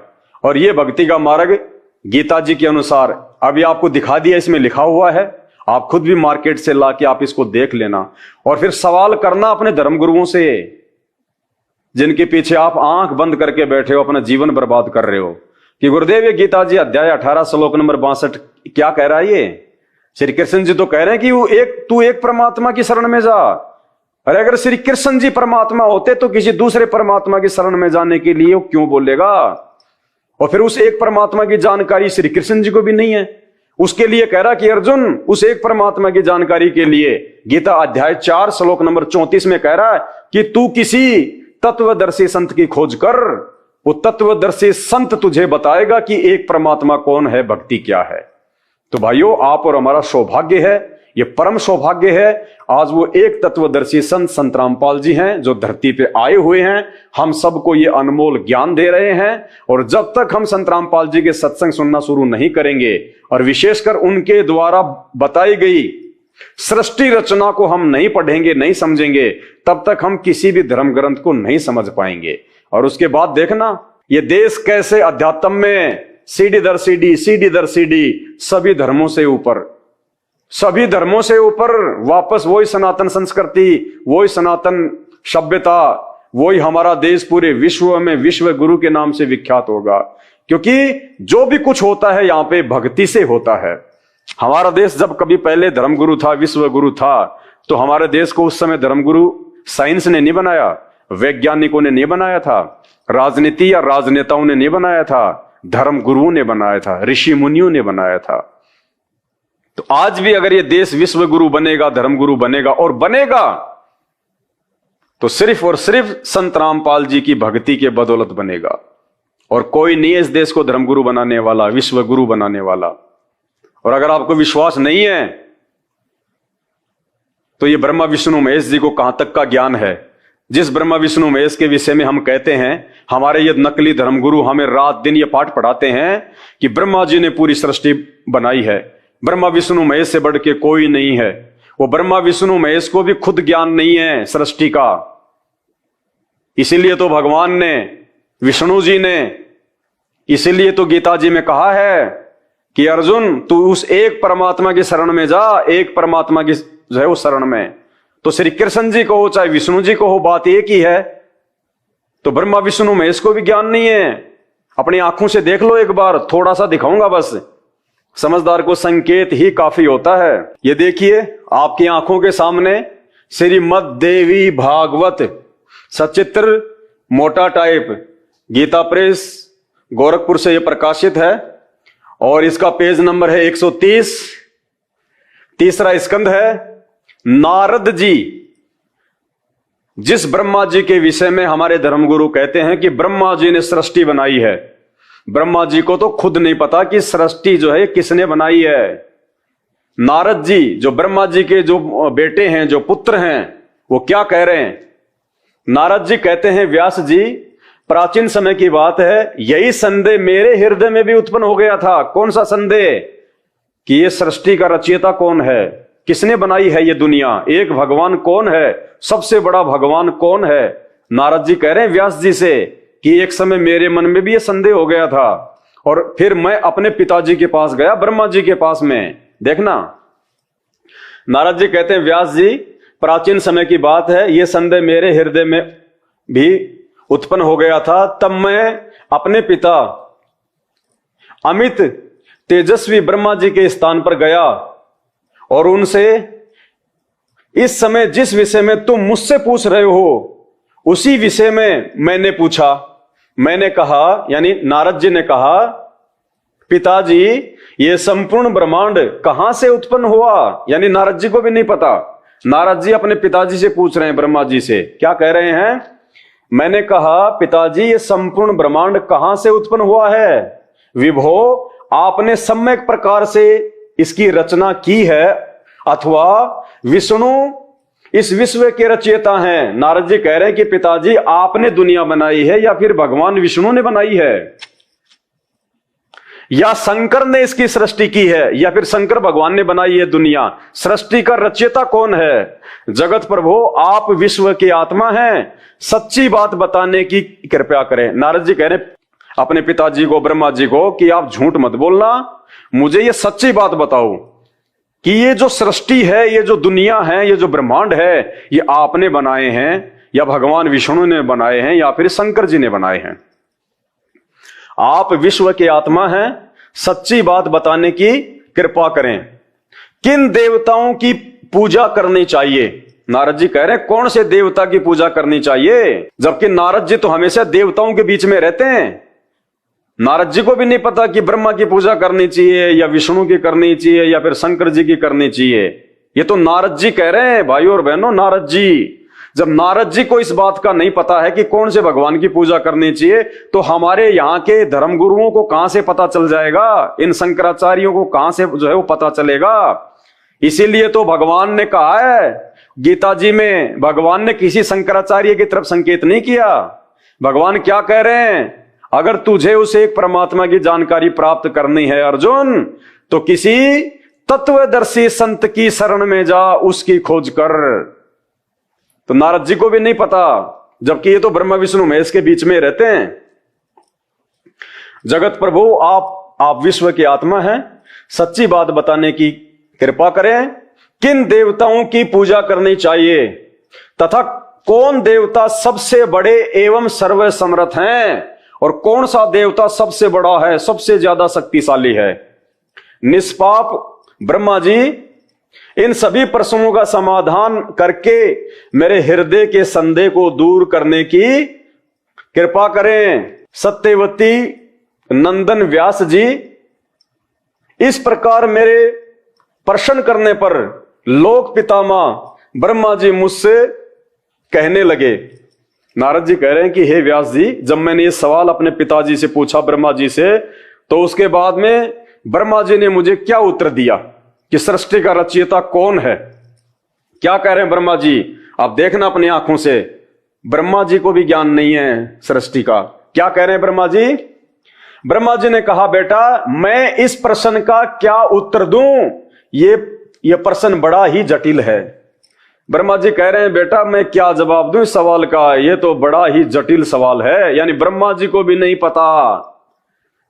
और ये भक्ति का मार्ग गीता जी के अनुसार अभी आपको दिखा दिया, इसमें लिखा हुआ है, आप खुद भी मार्केट से लाके आप इसको देख लेना और फिर सवाल करना अपने धर्म गुरुओं से, जिनके पीछे आप आंख बंद करके बैठे हो, अपना जीवन बर्बाद कर रहे हो, कि गुरुदेव ये गीता जी अध्याय 18 श्लोक नंबर 62 क्या कह रहा है? ये श्री कृष्ण जी तो कह रहे हैं कि तू एक परमात्मा की शरण में जा। अरे अगर श्री कृष्ण जी परमात्मा होते तो किसी दूसरे परमात्मा की शरण में जाने के लिए वो क्यों बोलेगा? और फिर उस एक परमात्मा की जानकारी श्री कृष्ण जी को भी नहीं है, उसके लिए कह रहा कि अर्जुन उस एक परमात्मा की जानकारी के लिए गीता अध्याय 4 श्लोक नंबर 34 में कह रहा है कि तू किसी तत्वदर्शी संत की खोज कर, वो तत्वदर्शी संत तुझे बताएगा कि एक परमात्मा कौन है, भक्ति क्या है। तो भाइयों, आप और हमारा सौभाग्य है, ये परम सौभाग्य है, आज वो एक तत्वदर्शी संत रामपाल जी हैं जो धरती पे आए हुए हैं, हम सबको ये अनमोल ज्ञान दे रहे हैं। और जब तक हम संत रामपाल जी के सत्संग सुनना शुरू नहीं करेंगे और विशेषकर उनके द्वारा बताई गई सृष्टि रचना को हम नहीं पढ़ेंगे, नहीं समझेंगे, तब तक हम किसी भी धर्म ग्रंथ को नहीं समझ पाएंगे। और उसके बाद देखना ये देश कैसे अध्यात्म में सीढ़ी दर सीढ़ी, सीढ़ी दर सीढ़ी, सभी धर्मों से ऊपर, सभी धर्मों से ऊपर वापस वही सनातन संस्कृति, वही सनातन सभ्यता, वही हमारा देश पूरे विश्व में विश्व गुरु के नाम से विख्यात होगा। क्योंकि जो भी कुछ होता है यहाँ पे भक्ति से होता है। हमारा देश जब कभी पहले धर्मगुरु था, विश्व गुरु था, तो हमारे देश को उस समय धर्मगुरु साइंस ने नहीं बनाया, वैज्ञानिकों ने नहीं बनाया था, राजनीति या राजनेताओं ने नहीं बनाया था, धर्म गुरुओं ने बनाया था, ऋषि मुनियों ने बनाया था। तो आज भी अगर ये देश विश्व गुरु बनेगा, धर्म गुरु बनेगा और बनेगा तो सिर्फ और सिर्फ संत रामपाल जी की भक्ति के बदौलत बनेगा। और कोई नहीं है इस देश को धर्मगुरु बनाने वाला, विश्व गुरु बनाने वाला। और अगर आपको विश्वास नहीं है तो ये ब्रह्मा विष्णु महेश जी को कहां तक का ज्ञान है? जिस ब्रह्मा विष्णु महेश के विषय में हम कहते हैं, हमारे ये नकली धर्मगुरु हमें रात दिन ये पाठ पढ़ाते हैं कि ब्रह्मा जी ने पूरी सृष्टि बनाई है, ब्रह्मा विष्णु महेश से बढ़ के कोई नहीं है। वो ब्रह्मा विष्णु महेश को भी खुद ज्ञान नहीं है सृष्टि का। इसीलिए तो भगवान ने, विष्णु जी ने, इसीलिए तो गीता जी में कहा है कि अर्जुन तू उस एक परमात्मा की शरण में जा, एक परमात्मा की जो है वो शरण में। तो श्री कृष्ण जी को हो चाहे विष्णु जी को हो, बात एक ही है। तो ब्रह्मा विष्णु महेश को भी ज्ञान नहीं है। अपनी आंखों से देख लो एक बार, थोड़ा सा दिखाऊंगा बस, समझदार को संकेत ही काफी होता है। ये देखिए आपकी आंखों के सामने श्रीमद् देवी भागवत सचित्र मोटा टाइप गीता प्रेस गोरखपुर से यह प्रकाशित है और इसका पेज नंबर है 130। तीसरा स्कंद है। नारद जी, जिस ब्रह्मा जी के विषय में हमारे धर्मगुरु कहते हैं कि ब्रह्मा जी ने सृष्टि बनाई है, ब्रह्मा जी को तो खुद नहीं पता कि सृष्टि जो है किसने बनाई है। नारद जी जो ब्रह्मा जी के जो बेटे हैं, जो पुत्र हैं, वो क्या कह रहे हैं? नारद जी कहते हैं, व्यास जी प्राचीन समय की बात है, यही संदेह मेरे हृदय में भी उत्पन्न हो गया था। कौन सा संदेह? कि ये सृष्टि का रचयिता कौन है, किसने बनाई है ये दुनिया, एक भगवान कौन है, सबसे बड़ा भगवान कौन है। नारद जी कह रहे हैं व्यास जी से कि एक समय मेरे मन में भी ये संदेह हो गया था और फिर मैं अपने पिताजी के पास गया, ब्रह्मा जी के पास में। देखना, नारद जी कहते हैं व्यास जी प्राचीन समय की बात है, ये संदेह मेरे हृदय में भी उत्पन्न हो गया था। तब मैं अपने पिता अमित तेजस्वी ब्रह्मा जी के स्थान पर गया और उनसे इस समय जिस विषय में तुम मुझसे पूछ रहे हो उसी विषय में मैंने पूछा। मैंने कहा, यानी नारद जी ने कहा, पिताजी ये संपूर्ण ब्रह्मांड कहां से उत्पन्न हुआ? यानी नारद जी को भी नहीं पता। नारद जी अपने पिताजी से पूछ रहे हैं, ब्रह्मा जी से क्या कह रहे हैं? मैंने कहा पिताजी ये संपूर्ण ब्रह्मांड कहां से उत्पन्न हुआ है? विभो आपने सम्यक प्रकार से इसकी रचना की है अथवा विष्णु इस विश्व के रचयिता हैं। नारद जी कह रहे हैं कि पिताजी आपने दुनिया बनाई है या फिर भगवान विष्णु ने बनाई है, या शंकर ने इसकी सृष्टि की है, या फिर शंकर भगवान ने बनाई है दुनिया। सृष्टि का रचयिता कौन है? जगत प्रभु आप विश्व की आत्मा हैं, सच्ची बात बताने की कृपया करें। नारद जी कह रहे हैं अपने पिताजी को, ब्रह्मा जी को, कि आप झूठ मत बोलना, मुझे ये सच्ची बात बताओ कि ये जो सृष्टि है, ये जो दुनिया है, ये जो ब्रह्मांड है, ये आपने बनाए हैं या भगवान विष्णु ने बनाए हैं या फिर शंकर जी ने बनाए हैं? आप विश्व के आत्मा हैं, सच्ची बात बताने की कृपा करें। किन देवताओं की पूजा करनी चाहिए? नारद जी कह रहे हैं कौन से देवता की पूजा करनी चाहिए? जबकि नारद जी तो हमेशा देवताओं के बीच में रहते हैं। नारद जी को भी नहीं पता कि ब्रह्मा की पूजा करनी चाहिए या विष्णु की करनी चाहिए या फिर शंकर जी की करनी चाहिए। ये तो नारद जी कह रहे हैं भाइयों और बहनों, नारद जी। जब नारद जी को इस बात का नहीं पता है कि कौन से भगवान की पूजा करनी चाहिए, तो हमारे यहाँ के धर्मगुरुओं को कहां से पता चल जाएगा? इन शंकराचार्यों को कहां से जो है वो पता चलेगा? इसीलिए तो भगवान ने कहा है गीता जी में, भगवान ने किसी शंकराचार्य की तरफ संकेत नहीं किया। भगवान क्या कह रहे हैं? अगर तुझे उस एक परमात्मा की जानकारी प्राप्त करनी है अर्जुन, तो किसी तत्वदर्शी संत की शरण में जा, उसकी खोज कर। तो नारद जी को भी नहीं पता, जबकि ये तो ब्रह्मा विष्णु महेश के बीच में रहते हैं। जगत प्रभु आप विश्व की आत्मा हैं, सच्ची बात बताने की कृपा करें। किन देवताओं की पूजा करनी चाहिए तथा कौन देवता सबसे बड़े एवं सर्वसमर्थ हैं और कौन सा देवता सबसे बड़ा है, सबसे ज्यादा शक्तिशाली है? निष्पाप ब्रह्मा जी इन सभी प्रश्नों का समाधान करके मेरे हृदय के संदेह को दूर करने की कृपा करें। सत्यवती नंदन व्यास जी, इस प्रकार मेरे प्रश्न करने पर लोक पितामह ब्रह्मा जी मुझसे कहने लगे, नारद जी कह रहे हैं कि हे व्यास जी, जब मैंने ये सवाल अपने पिताजी से पूछा, ब्रह्मा जी से, तो उसके बाद में ब्रह्मा जी ने मुझे क्या उत्तर दिया कि सृष्टि का रचयिता कौन है। क्या कह रहे हैं ब्रह्मा जी, आप देखना अपनी आंखों से, ब्रह्मा जी को भी ज्ञान नहीं है सृष्टि का। क्या कह रहे हैं ब्रह्मा जी? ब्रह्मा जी ने कहा, बेटा मैं इस प्रश्न का क्या उत्तर दूं, ये प्रश्न बड़ा ही जटिल है। ब्रह्मा जी कह रहे हैं, बेटा मैं क्या जवाब दूं इस सवाल का, ये तो बड़ा ही जटिल सवाल है। यानी ब्रह्मा जी को भी नहीं पता।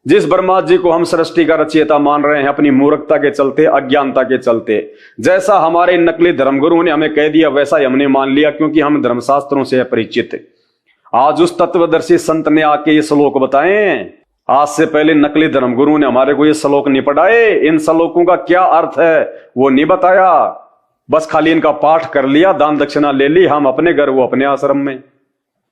जिस ब्रह्मा जी को हम सृष्टि का रचयिता मान रहे हैं अपनी मूर्खता के चलते, अज्ञानता के चलते, जैसा हमारे नकली धर्मगुरु ने हमें कह दिया वैसा ही हमने मान लिया, क्योंकि हम धर्मशास्त्रों से अपरिचित। आज उस तत्वदर्शी संत ने आके ये श्लोक बताए। आज से पहले नकली धर्मगुरु ने हमारे को ये श्लोक नहीं पढ़ाए। इन श्लोकों का क्या अर्थ है वो नहीं बताया, बस खाली इनका पाठ कर लिया, दान दक्षिणा ले ली, हम अपने घर वो अपने आश्रम में।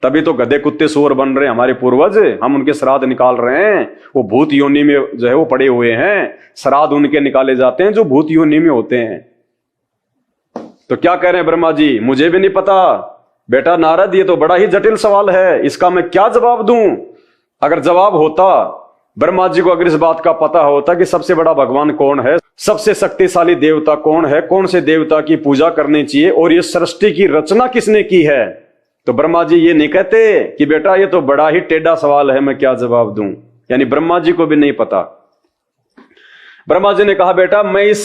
तभी तो गधे कुत्ते सूअर बन रहे हैं हमारे पूर्वज, हम उनके श्राद्ध निकाल रहे हैं। वो भूत योनि में जो है वो पड़े हुए हैं, श्राद्ध उनके निकाले जाते हैं जो भूत योनि में होते हैं। तो क्या कह रहे हैं ब्रह्मा जी, मुझे भी नहीं पता। बेटा नारद, ये तो बड़ा ही जटिल सवाल है, इसका मैं क्या जवाब दूं। अगर जवाब होता, ब्रह्मा जी को अगर इस बात का पता होता कि सबसे बड़ा भगवान कौन है, सबसे शक्तिशाली देवता कौन है, कौन से देवता की पूजा करनी चाहिए और ये सृष्टि की रचना किसने की है, तो ब्रह्मा जी ये नहीं कहते कि बेटा ये तो बड़ा ही टेढ़ा सवाल है, मैं क्या जवाब दूं। यानी ब्रह्मा जी को भी नहीं पता। ब्रह्मा जी ने कहा, बेटा मैं इस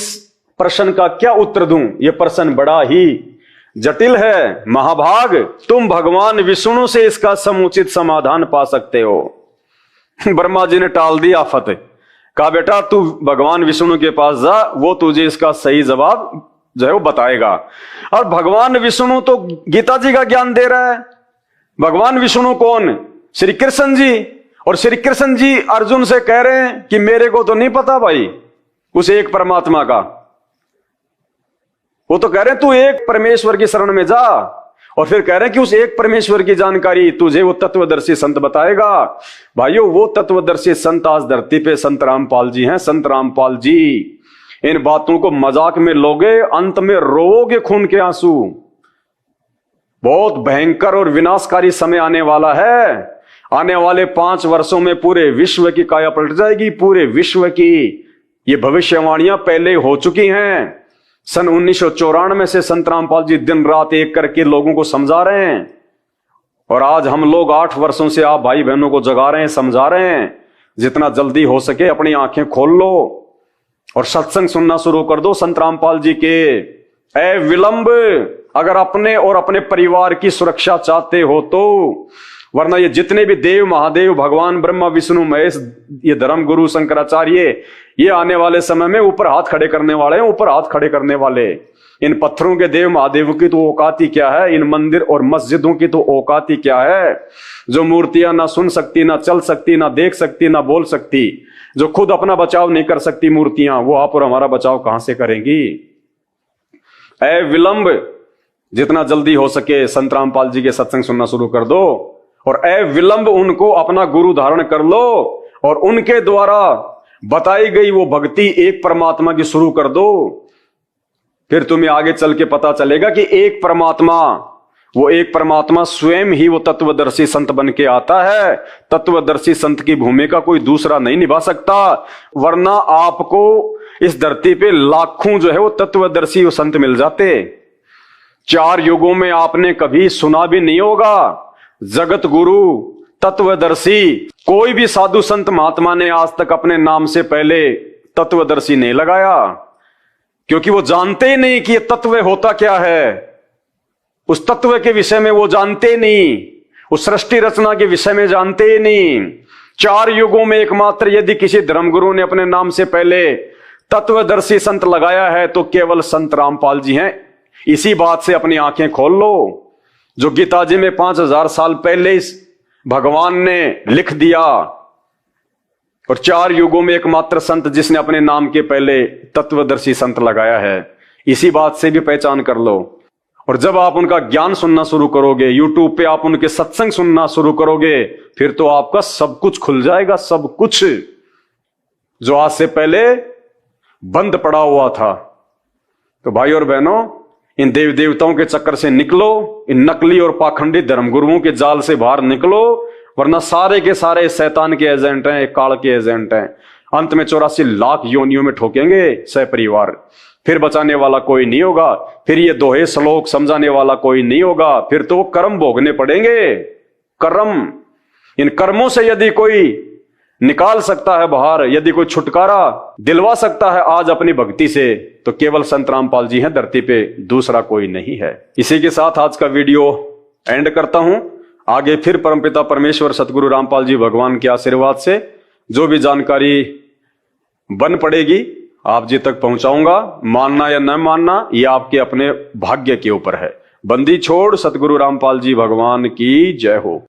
प्रश्न का क्या उत्तर दूं, यह प्रश्न बड़ा ही जटिल है। महाभाग, तुम भगवान विष्णु से इसका समुचित समाधान पा सकते हो। ब्रह्मा जी ने टाल दी आफत, कहा बेटा तू भगवान विष्णु के पास जा, वो तुझे इसका सही जवाब जो है वो बताएगा। और भगवान विष्णु तो गीता जी का ज्ञान दे रहा है। भगवान विष्णु कौन? श्री कृष्ण जी। और श्री कृष्ण जी अर्जुन से कह रहे हैं कि मेरे को तो नहीं पता भाई उस एक परमात्मा का। वो तो कह रहे हैं तू एक परमेश्वर की शरण में जा, और फिर कह रहे हैं कि उस एक परमेश्वर की जानकारी तुझे वो तत्वदर्शी संत बताएगा। भाइयों, वो तत्वदर्शी संत आज धरती पे संत रामपाल जी हैं। संत रामपाल जी, इन बातों को मजाक में लोगे, अंत में रोओगे खून के आंसू। बहुत भयंकर और विनाशकारी समय आने वाला है। आने वाले 5 वर्षों में पूरे विश्व की काया पलट जाएगी, पूरे विश्व की। ये भविष्यवाणियां पहले हो चुकी हैं। सन 1994 से संत रामपाल जी दिन रात एक करके लोगों को समझा रहे हैं, और आज हम लोग 8 वर्षों से आप भाई बहनों को जगा रहे हैं, समझा रहे हैं। जितना जल्दी हो सके अपनी आंखें खोल लो और सत्संग सुनना शुरू कर दो संत रामपाल जी के। ए विलंब, अगर अपने और अपने परिवार की सुरक्षा चाहते हो तो, वरना ये जितने भी देव महादेव, भगवान ब्रह्मा विष्णु महेश, ये धर्म गुरु शंकराचार्य, ये आने वाले समय में ऊपर हाथ खड़े करने वाले हैं, ऊपर हाथ खड़े करने वाले। इन पत्थरों के देव महादेव की तो औकात ही क्या है, इन मंदिर और मस्जिदों की तो औकात ही क्या है, जो मूर्तियां ना सुन सकती, ना चल सकती, ना देख सकती, ना बोल सकती, जो खुद अपना बचाव नहीं कर सकती मूर्तियां, वो आप और हमारा बचाव कहां से करेंगी। ए विलंब, जितना जल्दी हो सके संत रामपाल जी के सत्संग सुनना शुरू कर दो, और ए विलंब उनको अपना गुरु धारण कर लो, और उनके द्वारा बताई गई वो भक्ति एक परमात्मा की शुरू कर दो। फिर तुम्हें आगे चल के पता चलेगा कि एक परमात्मा, वो एक परमात्मा स्वयं ही वो तत्वदर्शी संत बन के आता है। तत्वदर्शी संत की भूमिका कोई दूसरा नहीं निभा सकता, वरना आपको इस धरती पे लाखों जो है वो तत्वदर्शी वो संत मिल जाते। 4 युगों में आपने कभी सुना भी नहीं होगा जगत गुरु, तत्वदर्शी, कोई भी साधु संत महात्मा ने आज तक अपने नाम से पहले तत्वदर्शी नहीं लगाया, क्योंकि वो जानते ही नहीं कि ये तत्व होता क्या है। उस तत्व के विषय में वो जानते नहीं, उस सृष्टि रचना के विषय में जानते ही नहीं। 4 युगों में एकमात्र यदि किसी धर्मगुरु ने अपने नाम से पहले तत्वदर्शी संत लगाया है तो केवल संत रामपाल जी हैं। इसी बात से अपनी आंखें खोल लो। जो गीता जी में 5000 साल पहले इस भगवान ने लिख दिया, और 4 युगों में एकमात्र संत जिसने अपने नाम के पहले तत्वदर्शी संत लगाया है, इसी बात से भी पहचान कर लो। और जब आप उनका ज्ञान सुनना शुरू करोगे, यूट्यूब पे आप उनके सत्संग सुनना शुरू करोगे, फिर तो आपका सब कुछ खुल जाएगा। सब कुछ जो आज से पहले बंद पड़ा हुआ था। तो भाई और बहनों, इन देवी देवताओं के चक्कर से निकलो, इन नकली और पाखंडी धर्मगुरुओं के जाल से बाहर निकलो, वरना सारे के सारे शैतान के एजेंट हैं, काल के एजेंट हैं। अंत में 84 लाख योनियों में ठोकेंगे सहपरिवार। फिर बचाने वाला कोई नहीं होगा, फिर ये दोहे श्लोक समझाने वाला कोई नहीं होगा, फिर तो कर्म भोगने पड़ेंगे। कर्म, इन कर्मों से यदि कोई निकाल सकता है बाहर, यदि कोई छुटकारा दिलवा सकता है आज अपनी भक्ति से, तो केवल संत रामपाल जी हैं धरती पे, दूसरा कोई नहीं है। इसी के साथ आज का वीडियो एंड करता हूं। आगे फिर परमपिता परमेश्वर सतगुरु रामपाल जी भगवान के आशीर्वाद से जो भी जानकारी बन पड़ेगी आप जी तक पहुंचाऊंगा। मानना या न मानना ये आपके अपने भाग्य के ऊपर है। बंदी छोड़ सतगुरु रामपाल जी भगवान की जय हो।